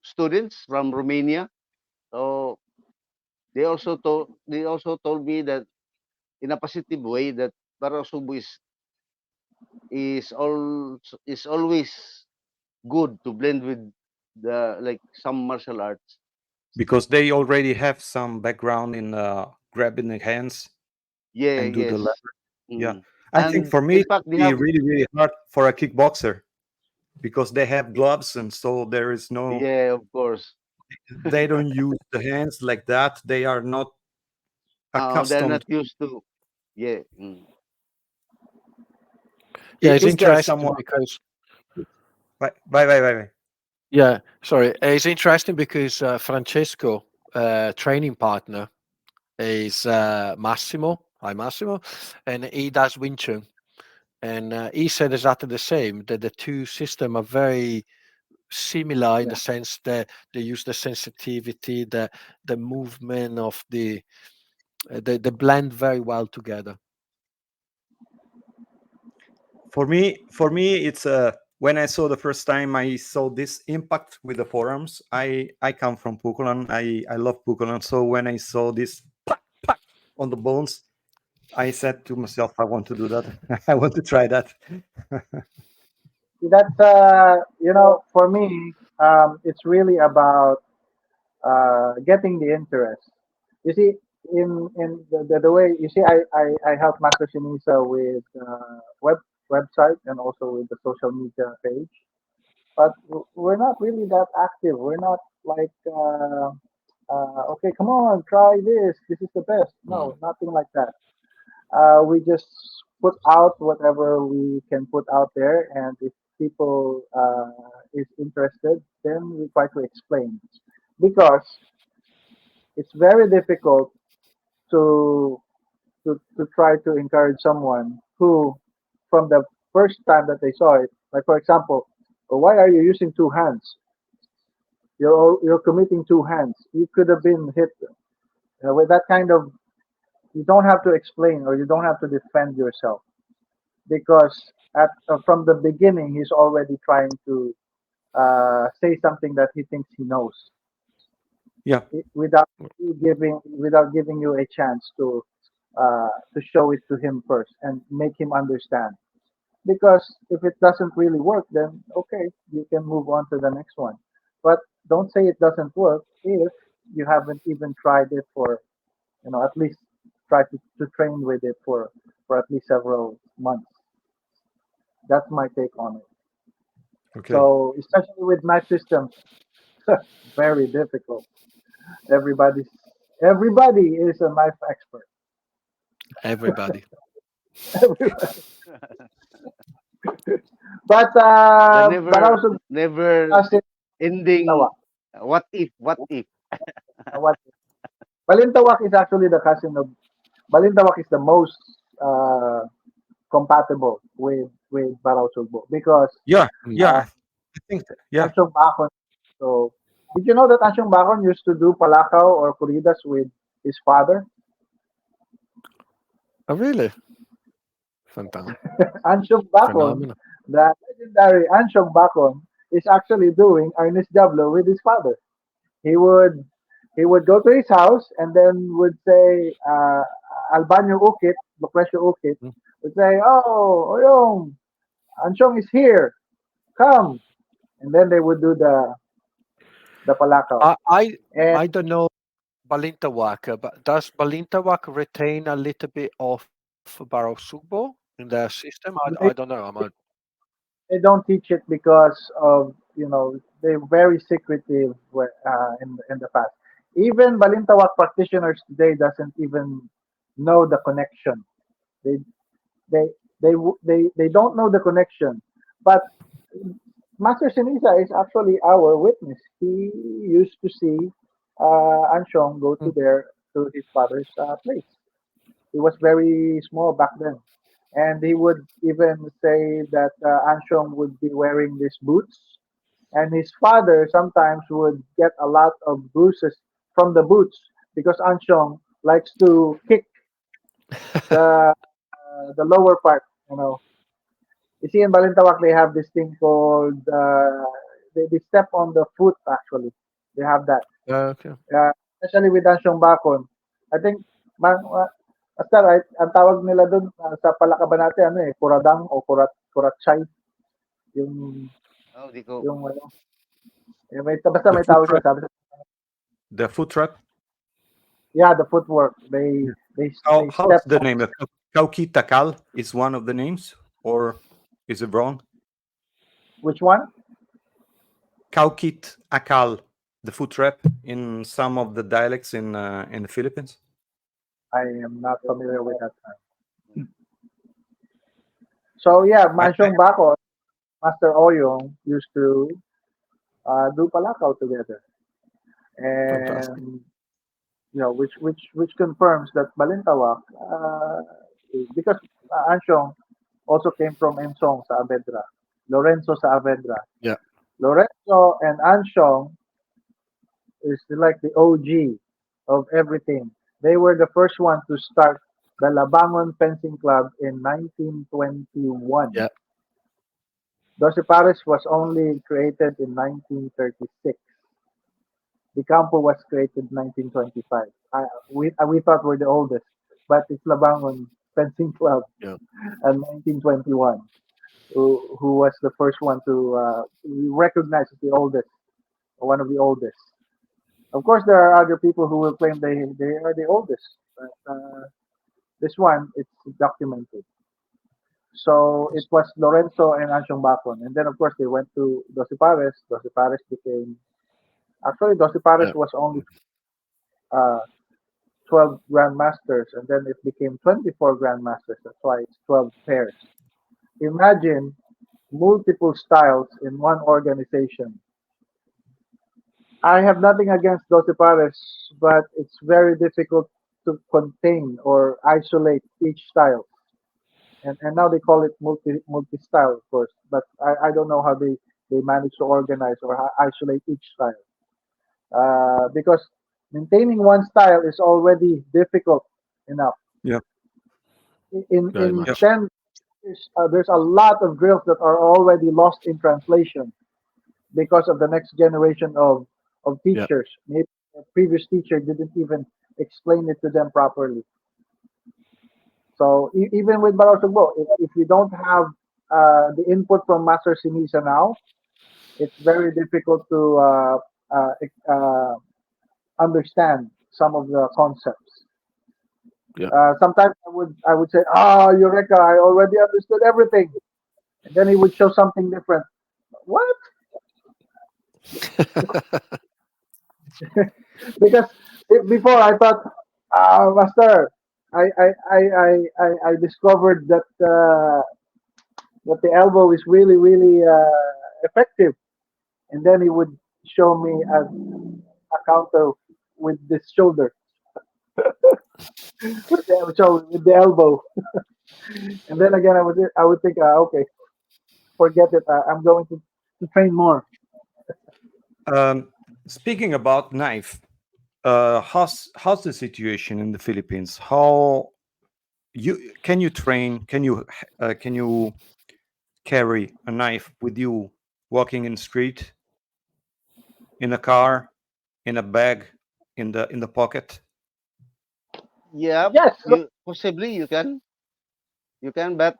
students from Romania. So they also told me that in a positive way that Baraw Sugbo is always good to blend with the like some martial arts. because they already have some background in grabbing the hands Yeah, and do the yes. lever. Yeah, Mm. I think And for me in it fact, would they be have really really hard for a kickboxer because they have gloves and so there is no, yeah, of course. they don't use the hands like that. They are not They're not accustomed. used to. Yeah. Mm. Yeah, it's Is there interesting someone? because Bye. yeah, sorry, it's interesting because Francesco, training partner, is Massimo. Hi, Massimo, and he does Wing Chun, and he said exactly the same. That the two systems are very similar in Yeah. the sense that they use the sensitivity, the movement of they blend very well together. For me it's when I saw the first time I saw this impact with the forearms. I come from Pukulan. I love Pukulan, so when I saw this on the bones, I said to myself, I want to do that. I want to try that. See, that's for me, it's really about getting the interest. You see, in the way you see, I help Master Ceniza with website and also with the social media page. But we're not really that active. We're not like, okay, come on, try this. This is the best. Mm. No, nothing like that. We just put out whatever we can put out there, and if people is interested, then we try to explain because it's very difficult to to try to encourage someone who, from the first time that they saw it, like for example, "Oh, why are you using two hands? You're committing two hands. You could have been hit with that kind of. You don't have to explain or you don't have to defend yourself because from the beginning he's already trying to say something that he thinks he knows Yeah. without giving you a chance to show it to him first and make him understand. Because if it doesn't really work, then okay, you can move on to the next one. But don't say it doesn't work if you haven't even tried it for at least try to train with it for at least several months. That's my take on it. Okay. So especially with knife systems, very difficult. Everybody's everybody is a knife expert. Everybody. Everybody. But The I never also never kasi ending Balintawak. what if. What Balintawak is actually the cousin of Balintawak is the most uh, compatible with Baraw Sugbo because Yeah. Mm. Yeah. uh, I think. Yeah. Ansyong Bakon. So did you know that Ansyong Bakon used to do palakaw or corridas with his father? Oh, really? Fantastic. Ansyong Bakon, Phenomenal. the legendary Ansyong Bakon, is actually doing Arnis Diablo with his father. He would he would go to his house and then would say Albanyo Ukit, Lucrecio Ukit, Mm. would say, "Oh, Oyong, Ansyong is here. Come." And then they would do the palakaw. I And I don't know Balintawak, but does Balintawak retain a little bit of Baraw Sugbo in their system? I don't they know. they don't teach it because of they're very secretive in the past. Even Balintawak practitioners today doesn't even know the connection. They they they don't know the connection. But Master Ceniza is actually our witness. He used to see Anshong go Mm. to his father's place. He was very small back then. And he would even say that Anshong would be wearing these boots. And his father sometimes would get a lot of bruises from the boots because Anshong likes to kick the lower part. You see in Balintawak they have this thing called they step on the foot actually. They have that. Okay. Especially with Ansyong Bakon. I think basta right, ang tawag nila doon sa Palaka ba natin kuradang o kuratsay yung Oh, di ko. yung basta The may food tawag truck. siya sabi. The food truck. Yeah, the footwork. They How's step the on name? Kauki Takal is one of the names, or is it wrong? which one? Kaukit Akal, the food trap in some of the dialects in the Philippines. I am not familiar with that term. So yeah, Mansyong Bako, Master Oyong used to do palakaw together, Fantastic. and which confirms that Balintawak, because Ansyong also came from Ensong sa Avedra, Lorenzo sa Avedra. Yeah. Lorenzo and Ansyong is like the OG of everything. They were the first one to start the Labangon Fencing Club in 1921. Yeah. Doce Pares was only created in 1936. The Campo was created in 1925. We thought we're the oldest, but it's Labangon Fencing Club Yeah. in 1921, who was the first one to recognize as the oldest, one of the oldest. Of course, there are other people who will claim they are the oldest, but this one it's documented. So it was Lorenzo and Ansyong Bacon, and then of course they went to Doce Pares. Doce Pares became actually Doce Pares Yeah. was only uh, 12 grandmasters, and then it became 24 grandmasters. That's why it's 12 pairs. Imagine multiple styles in one organization. I have nothing against Doce Pares, but it's very difficult to contain or isolate each style. And now they call it multi style, of course. But I don't know how they manage to organize or isolate each style. Because maintaining one style is already difficult enough. Yeah. Very In much. 10 years, there's a lot of drills that are already lost in translation because of the next generation of Yeah. teachers. Maybe the previous teacher didn't even explain it to them properly. So even with Baraw Sugbo, if we don't have the input from Master Ceniza now, it's very difficult to uh, uh, understand some of the concepts. Yeah. Sometimes I would say, Eureka! I already understood everything, and then he would show something different. What? Because before I thought, Master, I discovered that the elbow is really really effective, and then he would show me a counter with this shoulder, with the elbow, and then again I would think, okay, forget it. I'm going to train more. Speaking about knife, how's the situation in the Philippines? How you train? Can you carry a knife with you walking in the street, in a car, in a bag, in the pocket? Yeah, Yes, you possibly you can, but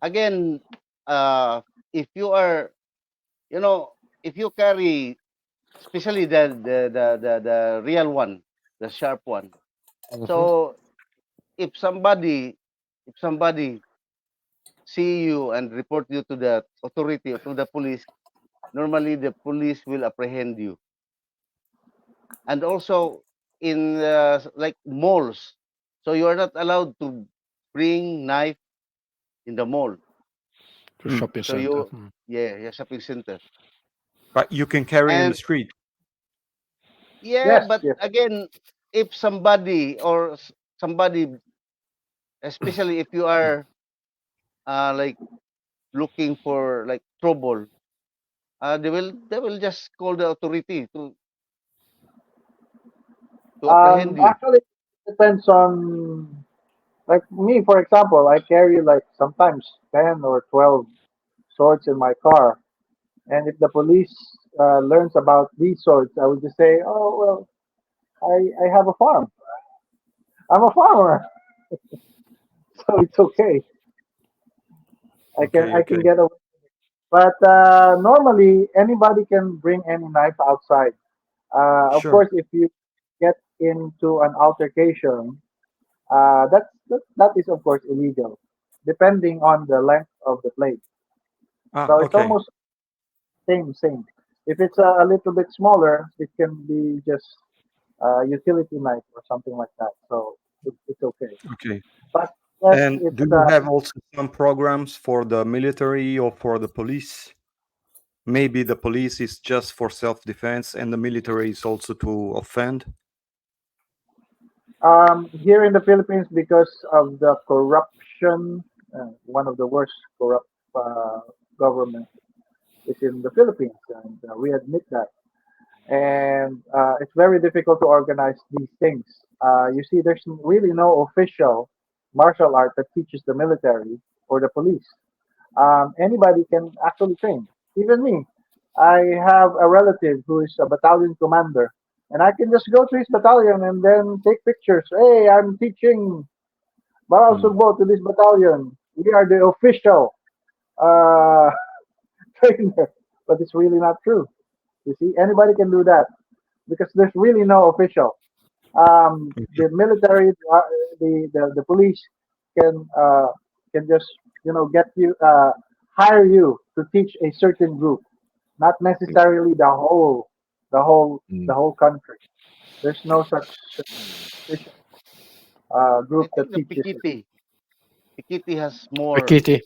again, uh, if you are, you know, if you carry, especially the real one, the sharp one. Mhm. So if somebody see you and report you to the authority or to the police, normally the police will apprehend you. And also in like malls, so you are not allowed to bring knife in the mall. To Mm. shopping So center. yeah, shopping center. But you can carry in the And street. yeah, yes, but yes. again, if somebody or somebody, especially if you are like looking for like trouble, they will just call the authority to apprehend you. Actually, it depends on Like me, for example, I carry like sometimes 10 or 12 swords in my car. And if the police learns about these swords, I would just say, oh, well, I have a farm. I'm a farmer. So it's okay. Okay, I can okay. get away. But normally, anybody can bring any knife outside. Of Sure. course, if you get into an altercation, that is of course illegal, depending on the length of the blade. Ah, So it's okay. almost same. If it's a little bit smaller, it can be just a utility knife or something like that. So it's okay. Okay. But yes, And do it's you have also some programs for the military or for the police? Maybe the police is just for self-defense and the military is also to offend? here in the Philippines because of the corruption. One of the worst corrupt government is in the Philippines, and we admit that. And it's very difficult to organize these things. You see, there's really no official martial art that teaches the military or the police. Anybody can actually train. Even me, I have a relative who is a battalion commander, and I can just go to his battalion and then take pictures. Hey, I'm teaching Baraw Mm. Sugbo to this battalion. We are the official uh, trainer, but it's really not true. You see, anybody can do that because there's really no official. The military, the police can uh, can just get you hire you to teach a certain group, not necessarily Mm. the whole country. There's no such official I group that think the teaches it. Pikiti has more. Rikiti.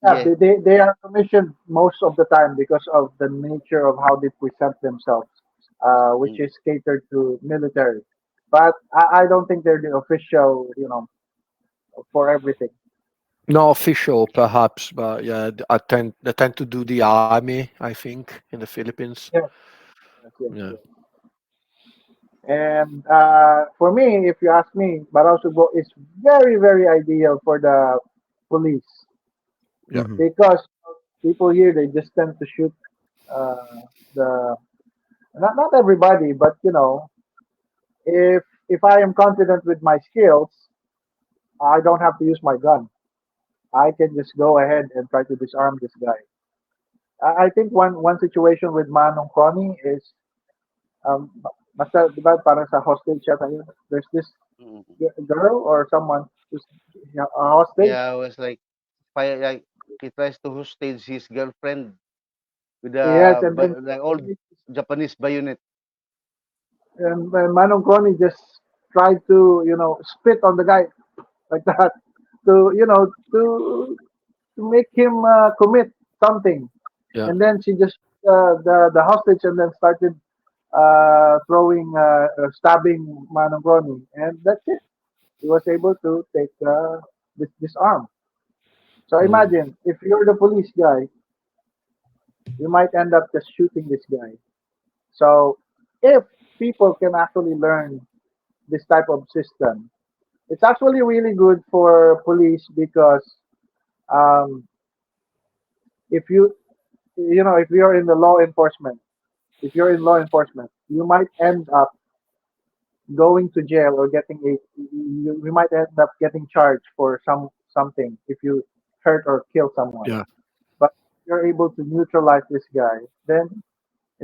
Yeah, Yeah. they are commissioned most of the time because of the nature of how they present themselves, which Mm. is catered to military. But I don't think they're the official, for everything. No official, perhaps, but yeah, they tend to do the army. I think in the Philippines. Yes, yes, Yeah, yes. And for me, if you ask me, Baraw Sugbo is very, very ideal for the police yeah, Hmm. because people here they just tend to shoot uh, the not everybody, but if I am confident with my skills, I don't have to use my gun. I can just go ahead and try to disarm this guy. I think one situation with Manong Connie is basta, di ba, parang sa hostage siya tayo. There's this Mm. girl or someone who's a hostage. Yeah, I was like he tries to hostage his girlfriend with Yes, and then the old Japanese bayonet. Manong Connie just tried to spit on the guy like that to to make him commit something. yeah. And then she just the hostage and then started throwing stabbing Manong Ronnie, and that's it. He was able to take this arm. So Mm. imagine if you're the police guy, you might end up just shooting this guy. So if people can actually learn this type of system, it's actually really good for police because um, if if you're in the law enforcement, if you're in law enforcement, you might end up going to jail or getting we might end up getting charged for something if you hurt or kill someone. Yeah, But if you're able to neutralize this guy, then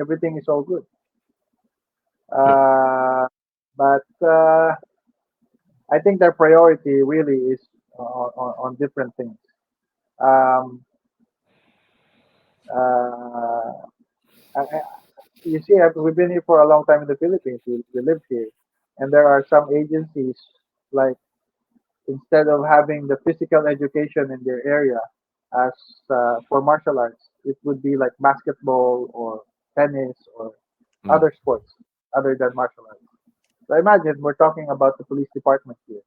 everything is all good. yeah, But I think their priority really is on different things. Um, uh, you see, we've been here for a long time in the Philippines. We live here, and there are some agencies like instead of having the physical education in their area as for martial arts, it would be like basketball or tennis or mm. other sports other than martial arts. So imagine we're talking about the police department here.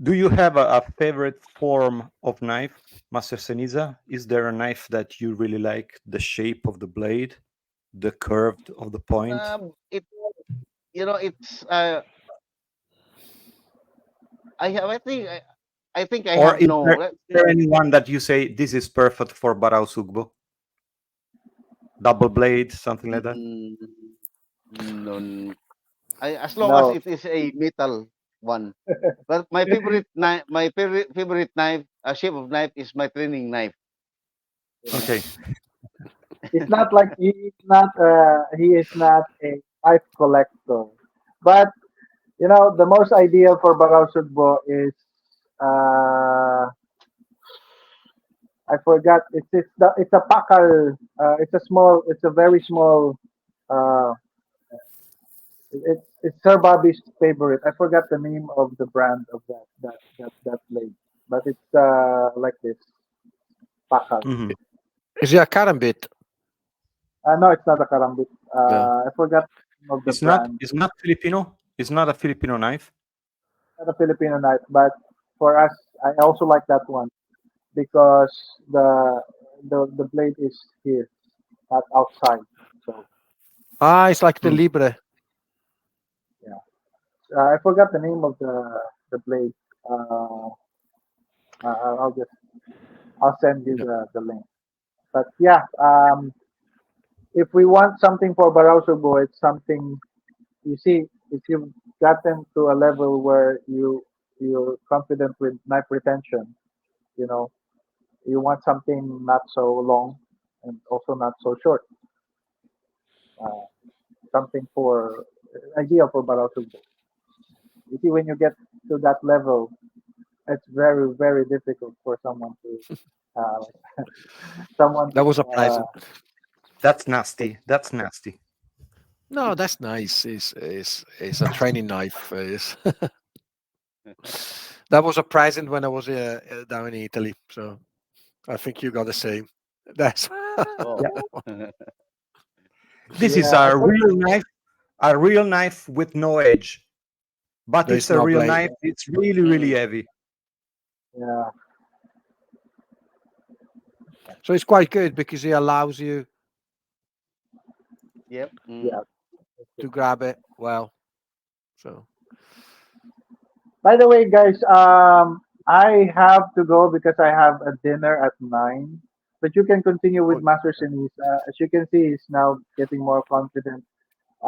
Do you have a favorite form of knife, Master Ceniza? Is there a knife that you really like? The shape of the blade, the curved of the point? It it's I have. I think I Or have no. is there anyone that you say this is perfect for Baraw Sugbo? Double blade, something like that? Mm, no, as long as No. it is a metal one. But my favorite knife, shape of knife is my training knife. Yeah. Okay. It's not like he is not a knife collector. But the most ideal for Baraw Sugbo is uh I forgot. It's a pakal. It's a very small. Uh, it's Sir Bobby's favorite. I forgot the name of the brand of that blade, but it's like this pakal. Mhm. Is it a karambit? No, it's not a karambit. No. I forgot the name of the It's not. brand. It's not Filipino. It's not a Filipino knife. Not a Filipino knife, but for us, I also like that one because the blade is here, not outside. So Ah, it's like the Mm. Libre. yeah, I forgot the name of the blade. Uh, I'll just I'll send you Yeah. the link. But yeah, if we want something for Baraw Sugbo, it's something you see. If you've gotten to a level where you're confident with knife retention, you know, you want something not so long and also not so short. Uh, something for ideal for Baraw Sugbo. You see, when you get to that level, it's very very difficult for someone to someone That to was surprising. That's take. nasty. That's nasty. No, that's nice. It's a training knife. That was surprising when I was down in Italy. So I think you got the same. That's Yeah. Oh. This is Yeah, a real knife. A real knife with no edge, but there it's is a no real blade. knife. It's really really Mm, heavy. yeah, So it's quite good because it allows you yep. yeah. to grab it well. So By the way, guys, I have to go because I have a dinner at 9. But you can continue with oh, Master Ceniza. As you can see, he's now getting more confident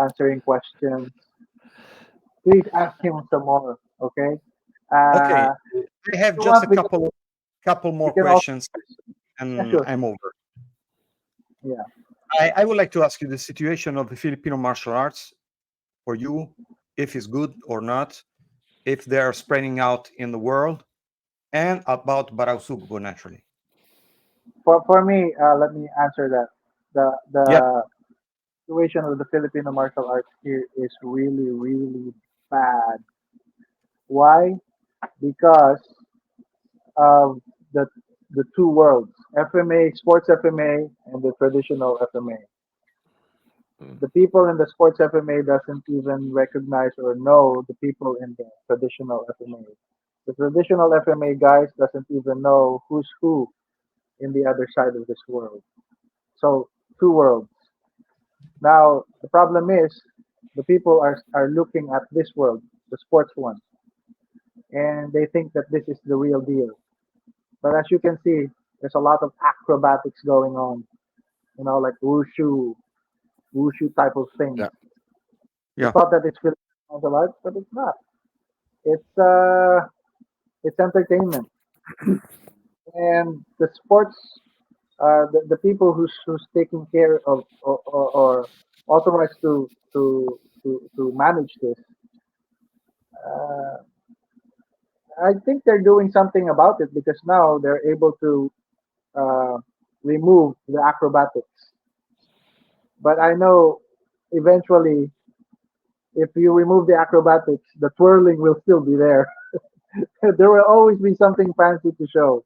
answering questions. Please ask him some more, okay? Okay. I If have you just a want, couple we more can also. questions, Yeah, and sure. I'm over. Yeah. I would like to ask you the situation of the Filipino martial arts for you, if it's good or not, if they are spreading out in the world, and about Baraw Sugbo naturally. For me, let me answer that. Yep. The situation of the Filipino martial arts here is really really bad. Why? Because of the two worlds, FMA, sports FMA, and the traditional FMA. mm, The people in the sports FMA doesn't even recognize or know the people in the traditional FMA. The traditional FMA guys doesn't even know who's who in the other side of this world. So two worlds. Now the problem is the people are looking at this world, the sports one, and they think that this is the real deal. But as you can see, there's a lot of acrobatics going on, like wushu type of things. yeah. They Yeah. thought that it's Filipino martial arts, but it's not. It's entertainment, and the sports, the people who's taking care of or authorized to manage this. Uh, I think they're doing something about it because now they're able to uh, remove the acrobatics. But I know eventually, if you remove the acrobatics, the twirling will still be there. There will always be something fancy to show,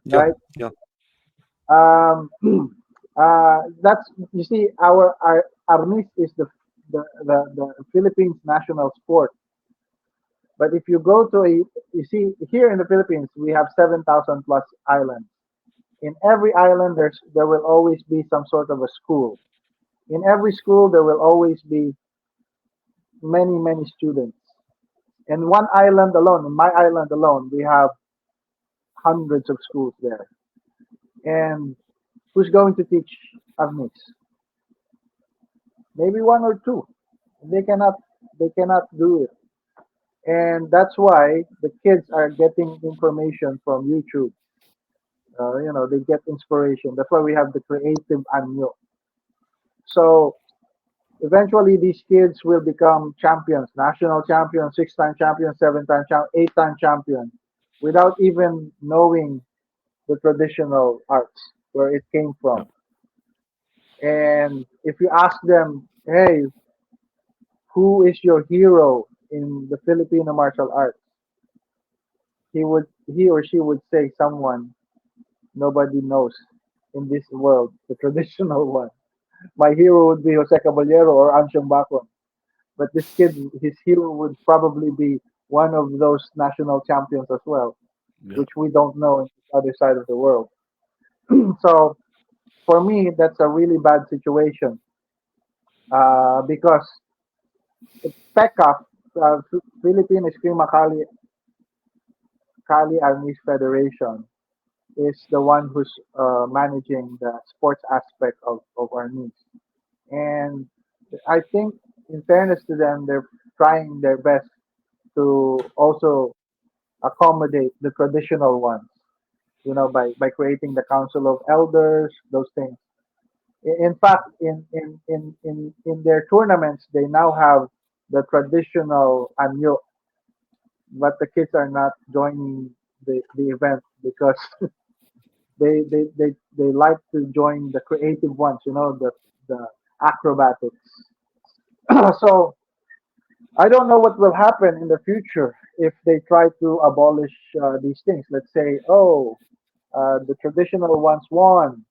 Yeah. right? Yeah. Um, that's you see, our Arnis is the Philippines national sport. But if you go to you see here in the Philippines, we have 7,000 plus islands. In every island, there will always be some sort of a school. In every school, there will always be many students. In one island alone, in my island alone, we have hundreds of schools there. And who's going to teach Arnis? Maybe one or two. They cannot they cannot do it. And that's why the kids are getting information from YouTube. They get inspiration. That's why we have the creative anyo. So eventually these kids will become champions, national champions, six-time champions, seven-time champion, eight-time champion, without even knowing the traditional arts where it came Yeah. from. And if you ask them, hey, who is your hero in the Filipino martial arts? He or she would say someone nobody knows in this world, the traditional one. My hero would be Jose Caballero or Ansyong Bacon. But this kid, his hero would probably be one of those national champions as well, Yeah. which we don't know in the other side of the world. So for me, that's a really bad situation because PECAF, Philippine Eskrima Kali Arnis Federation, is the one who's managing the sports aspect of Arnis. And I think, in fairness to them, they're trying their best to also accommodate the traditional ones, by creating the council of elders, those things. In fact, in their tournaments, they now have the traditional anyo, but the kids are not joining the event because they like to join the creative ones, the acrobatics. So I don't know what will happen in the future if they try to abolish these things. Let's say, oh, the traditional ones won.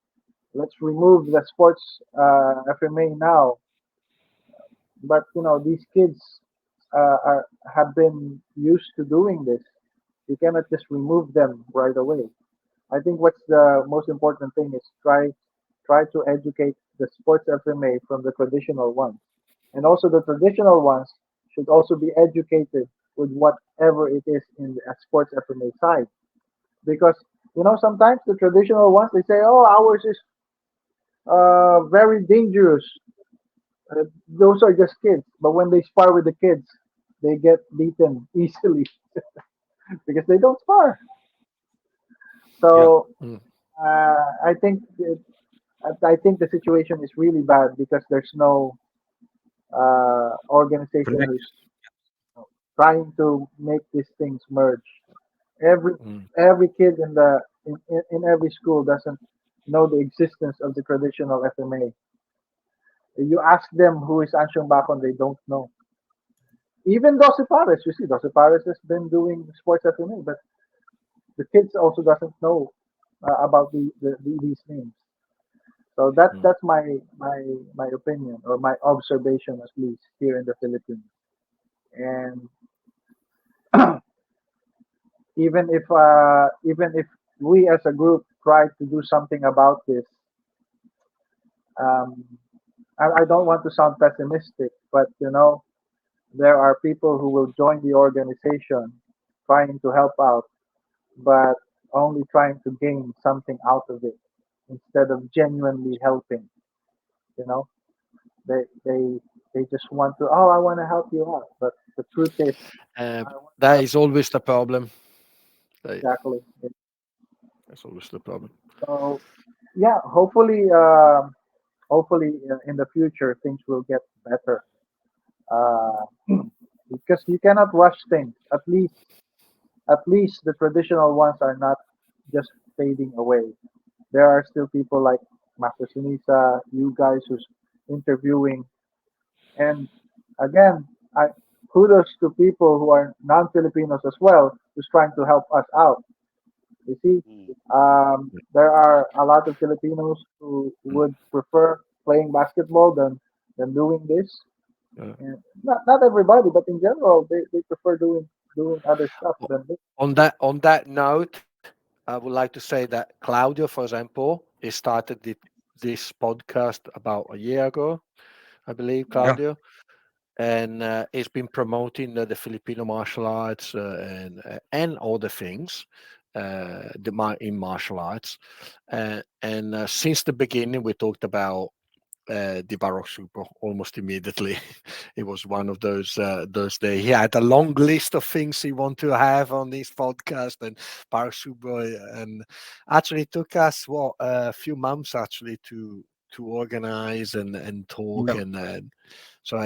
Let's remove the sports FMA now. But these kids have been used to doing this. You cannot just remove them right away. I think what's the most important thing is try to educate the sports FMA from the traditional ones, and also the traditional ones should also be educated with whatever it is in the sports FMA side, because sometimes the traditional ones they say, oh, ours is very dangerous. Those are just kids, but when they spar with the kids, they get beaten easily because they don't spar. Yeah. So Mm. I think I think the situation is really bad because there's no organization Connect. who's trying to make these things merge. Every Mm. every kid in every school doesn't know the existence of the traditional FMA. You ask them who is Ansyong Bakon, they don't know. Even Doce Pares, you see, Doce Pares has been doing sports FMA, but the kids also doesn't know about these names. So Mm. that's my opinion or my observation at least here in the Philippines. And even if we as a group try to do something about this, um, I don't want to sound pessimistic, but there are people who will join the organization trying to help out, but only trying to gain something out of it instead of genuinely helping. You know, they just want to. Oh, I want to help you out, but the truth is, Uh, I want to that help is always the problem. exactly. That's always the problem. So yeah, hopefully in the future things will get better. Uh, because you cannot rush things. At least the traditional ones are not just fading away. There are still people like Master Ceniza, you guys who's interviewing, and again, I kudos to people who are non-Filipinos as well, who's trying to help us out. You see, Mm. there are a lot of Filipinos who Mm. would prefer playing basketball than doing this. Yeah. And not everybody, but in general, they prefer doing other stuff O- than this. on that note, I would like to say that Claudio, for example, he started this podcast about a year ago, I believe, Yeah. Yeah. Claudio. and he's been promoting the Filipino martial arts and other things in martial arts. And since the beginning, we talked about the Baraw Sugbo almost immediately. It was one of those days. He had a long list of things he wanted to have on this podcast, and Baraw Sugbo, and actually it took us a few months actually to organize and talk, Yeah. and so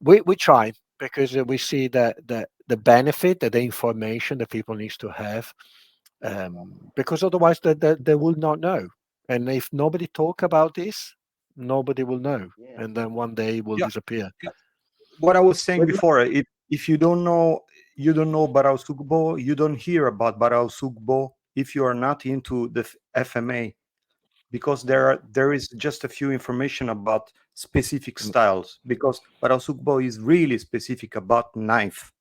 we try, because we see that the benefit, that the information that people needs to have, because otherwise they will not know, and if nobody talk about this, nobody will know, Yeah. and then one day it will Yeah. disappear. What I was saying With before, if you don't know, you don't know Baraw Sugbo, you don't hear about Baraw Sugbo if you are not into the FMA, because there is just a few information about specific Mm, styles, because Baraw Sugbo is really specific about knife,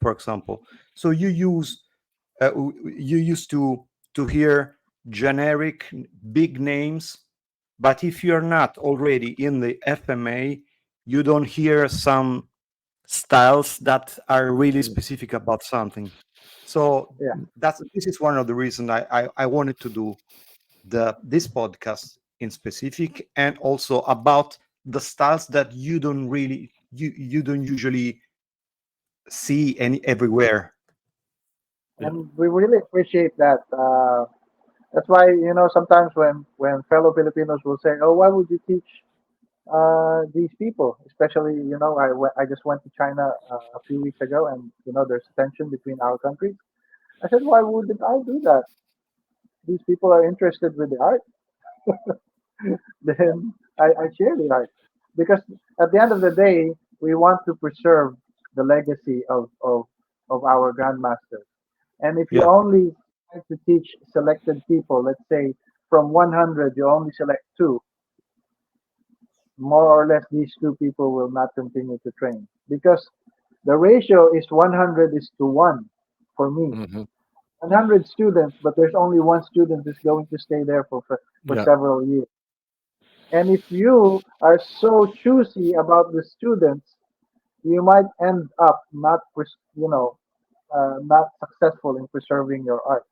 for example. So you used to hear generic big names, but if you're not already in the FMA, you don't hear some styles that are really mm, specific about something. So yeah, this is one of the reasons I wanted to do this podcast in specific, and also about the styles that you don't usually see any everywhere. yeah, and we really appreciate that. That's why sometimes when fellow Filipinos will say, "Oh, why would you teach these people?" Especially I just went to China a few weeks ago, and there's tension between our countries. I said, "Why wouldn't I do that? These people are interested with the art." Then I share the art, because at the end of the day, we want to preserve the legacy of our grandmasters. And if you Yeah, only try to teach selected people, let's say from 100, you only select two, more or less these two people will not continue to train, because the ratio is 100 is to 1 for me. hmm 100 students, but there's only one student who's going to stay there for yeah, several years. And if you are so choosy about the students, you might end up not successful in preserving your art,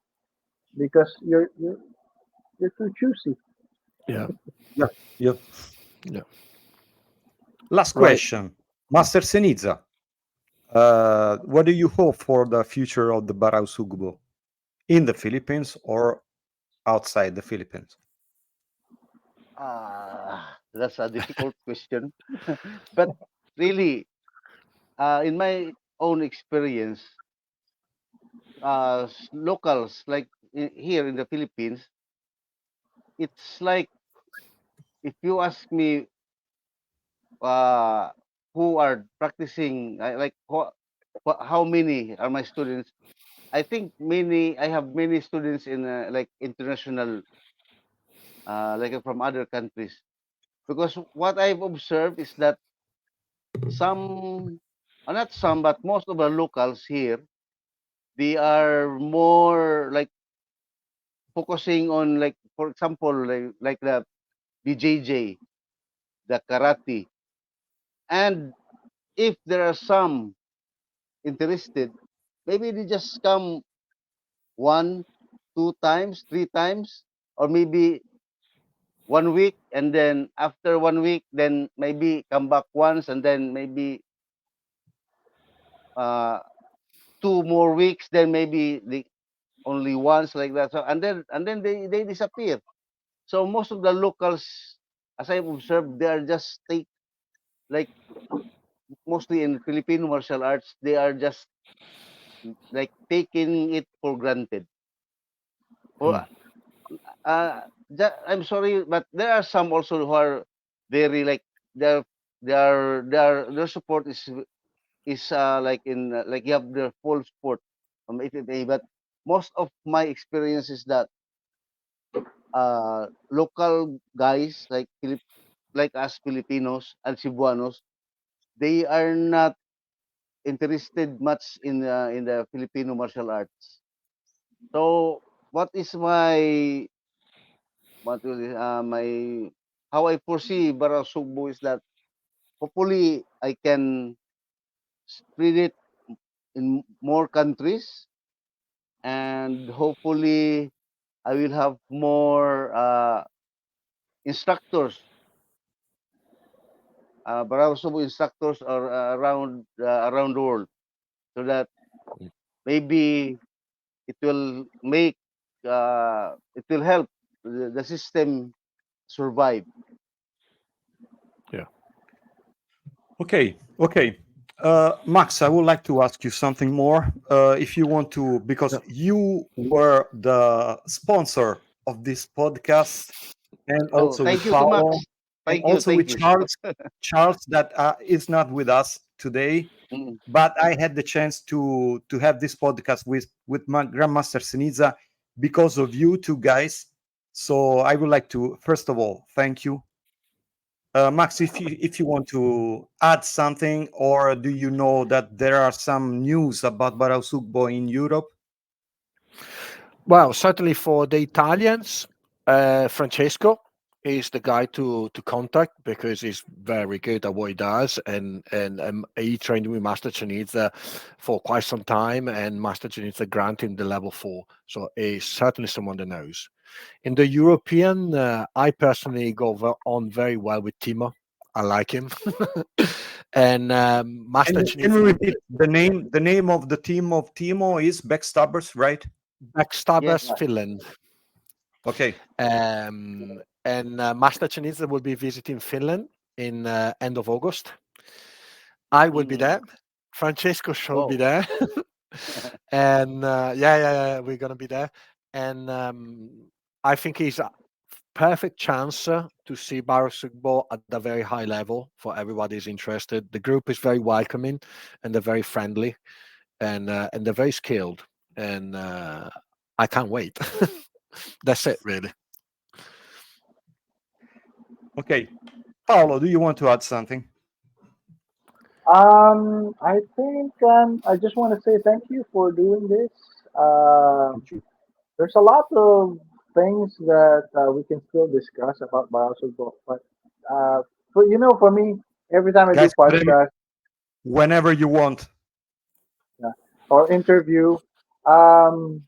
because you're too choosy. yeah, yeah, yeah. yeah. Last Right. question, Master Ceniza. What do you hope for the future of the Baraw Sugbo in the Philippines or outside the Philippines? That's a difficult question. But really, in my own experience, locals like here in the Philippines, it's like if you ask me uh, who are practicing, like how many are my students? I think many. I have many students in like international, like from other countries. Because what I've observed is that some, not some, but most of the locals here, they are more like focusing on, like for example, like the BJJ, the karate, and if there are some interested, maybe they just come one, two times, three times, or maybe 1 week, and then after 1 week, then maybe come back once, and then maybe uh, 2 more weeks, then maybe the only once, like that. So and then they disappear. So most of the locals, as I've observed, they are just take like mostly in Filipino martial arts, they are just like taking it for granted. Mm, For I'm sorry, but there are some also who are very like their their support is like in like you have their full support from FMA. But most of my experience is that local guys like like us Filipinos and Cebuanos, they are not interested much in the Filipino martial arts. So what is my how I foresee Baraw Sugbo is that hopefully I can spread it in more countries, and hopefully I will have more instructors, Baraw Sugbo instructors are around the world, so that maybe it will make it will help the system survive. Okay, okay. Max, I would like to ask you something more. If you want to, because Yeah. you were the sponsor of this podcast, and Oh, also with thank you so much. Paolo, and Thank you, also with thank you. Charles. Charles, that is not with us today, Mm. but I had the chance to have this podcast with my Gran Master Ceniza because of you two guys. So I would like to first of all thank you. Max, if you want to add something, or do you know that there are some news about Baraw Sugbo in Europe? Well, certainly for the Italians, Francesco is the guy to contact because he's very good at what he does, and he trained with Master Ceniza for quite some time, and Master Ceniza granted him the level 4. So he's certainly someone that knows. In the European, I personally on very well with Timo. I like him, and Master Can you Ceniza repeat the name? The name of the team of Timo is Backstabbers, right? Yes. Backstabbers Finland. Okay. And Master Ceniza will be visiting Finland in end of August. I will be there. Mm. Francesco shall be Wow. there, and yeah, we're gonna be there. And I think he's a perfect chance to see Baraw Sugbo at a very high level for everybody who's interested. The group is very welcoming, and they're very friendly, and they're very skilled, and I can't wait. That's it, really. Okay. Paolo, do you want to add something? I think I just want to say thank you for doing this. Thank you. There's a lot of things that we can still discuss about biological book, but for me, every time I do Guys, podcast, whenever you want. yeah, or interview, um,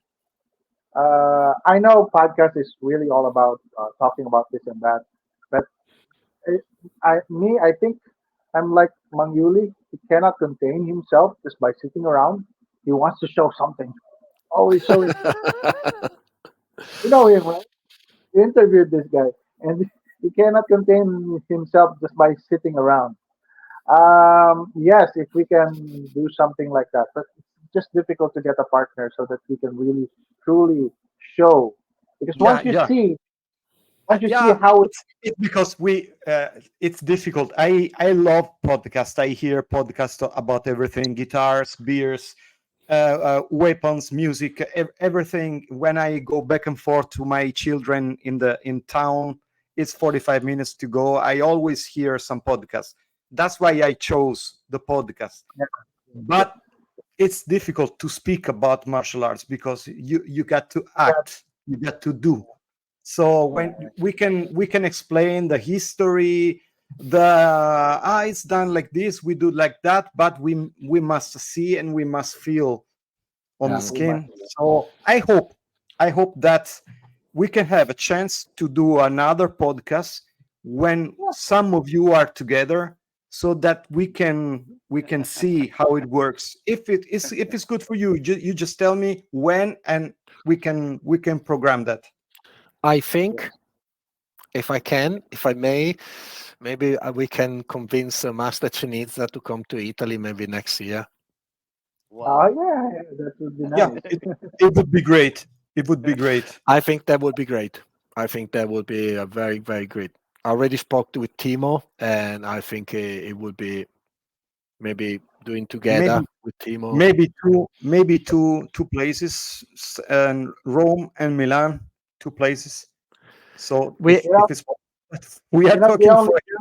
I know podcast is really all about talking about this and that, but it, I think I'm like Mangyuli. He cannot contain himself just by sitting around. He wants to show something. Always showing. You know him, right? You interviewed this guy, and he cannot contain himself just by sitting around. Yes, if we can do something like that, but it's just difficult to get a partner so that we can really truly show. Because Yeah, yeah. once you see Yeah, how it's because it's difficult. I love podcasts. I hear podcasts about everything: guitars, beers, weapons, music, everything. When I go back and forth to my children in town, it's 45 minutes to go. I always hear some podcasts. That's why I chose the podcast. But it's difficult to speak about martial arts because you got to act, you got to do. So when we can explain the history, it's done like this, we do like that, but we must see and we must feel on the Mm. skin. So I hope that we can have a chance to do another podcast when some of you are together, so that we can see how it works. If it's good for you, you just tell me when, and we can program that. I think if I may, maybe we can convince Master Ceniza to come to Italy maybe next year. oh Wow. yeah, that would be Yeah, nice. it would be great. It would be great. I think that would be great. I think that would be a very, very great. I already spoke with Timo, and I think it would be maybe doing together Maybe with Timo. maybe two places, and Rome and Milan, two places. So We You know, if it's we are you know the talking only for you.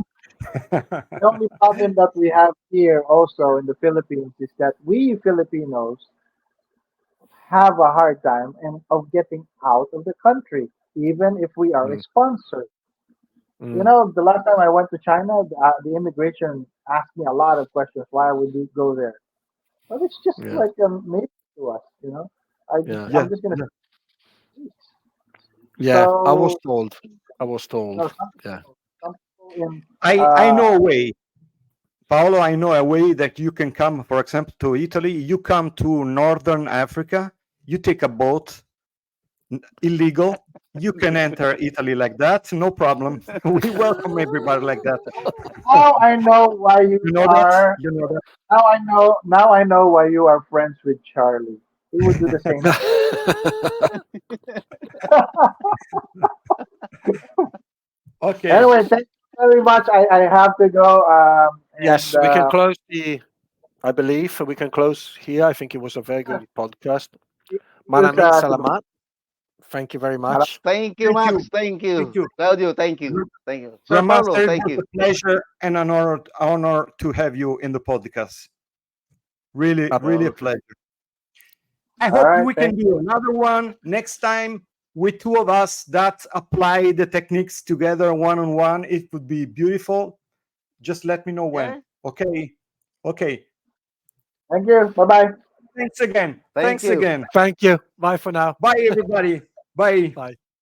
the only problem that we have here also in the Philippines is that we Filipinos have a hard time of getting out of the country, even if we are a Mm. sponsor. You know, the last time I went to China, the immigration asked me a lot of questions. Why would we go there? But it's just Yeah. like made to us, you know. Yeah. Yeah, I'm just gonna. yeah. Yeah. I was So, told. I was you told. know, Yeah. some people in I know a way, Paolo. I know a way that you can come, for example, to Italy. You come to Northern Africa. You take a boat, illegal. You can enter Italy like that, no problem. We welcome everybody like that. now I know why you You know that? are. You know that? Now I know. Now I know why you are friends with Charlie. He would do the same. Okay. Anyway, thank you very much. I have to go. And Yes, we can close the. I believe we can close here. I think it was a very good podcast. Maraming salamat. Thank you very much. Thank you, Thank you. Max. Thank Thank you. you. Claudio, thank you. Thank you. Sir Paulo, Grandmaster, it thank was you. a pleasure and an honor to have you in the podcast. Really, really a Well, pleasure. I all hope right, we can thank do another one next time with two of us that apply the techniques together one on one. It would be beautiful. Just let me know when. yeah. Okay. Okay. thank you. Bye bye. Thanks again. Thank Thanks you. again. Thank you. Bye for now. Bye, everybody. Bye. Bye.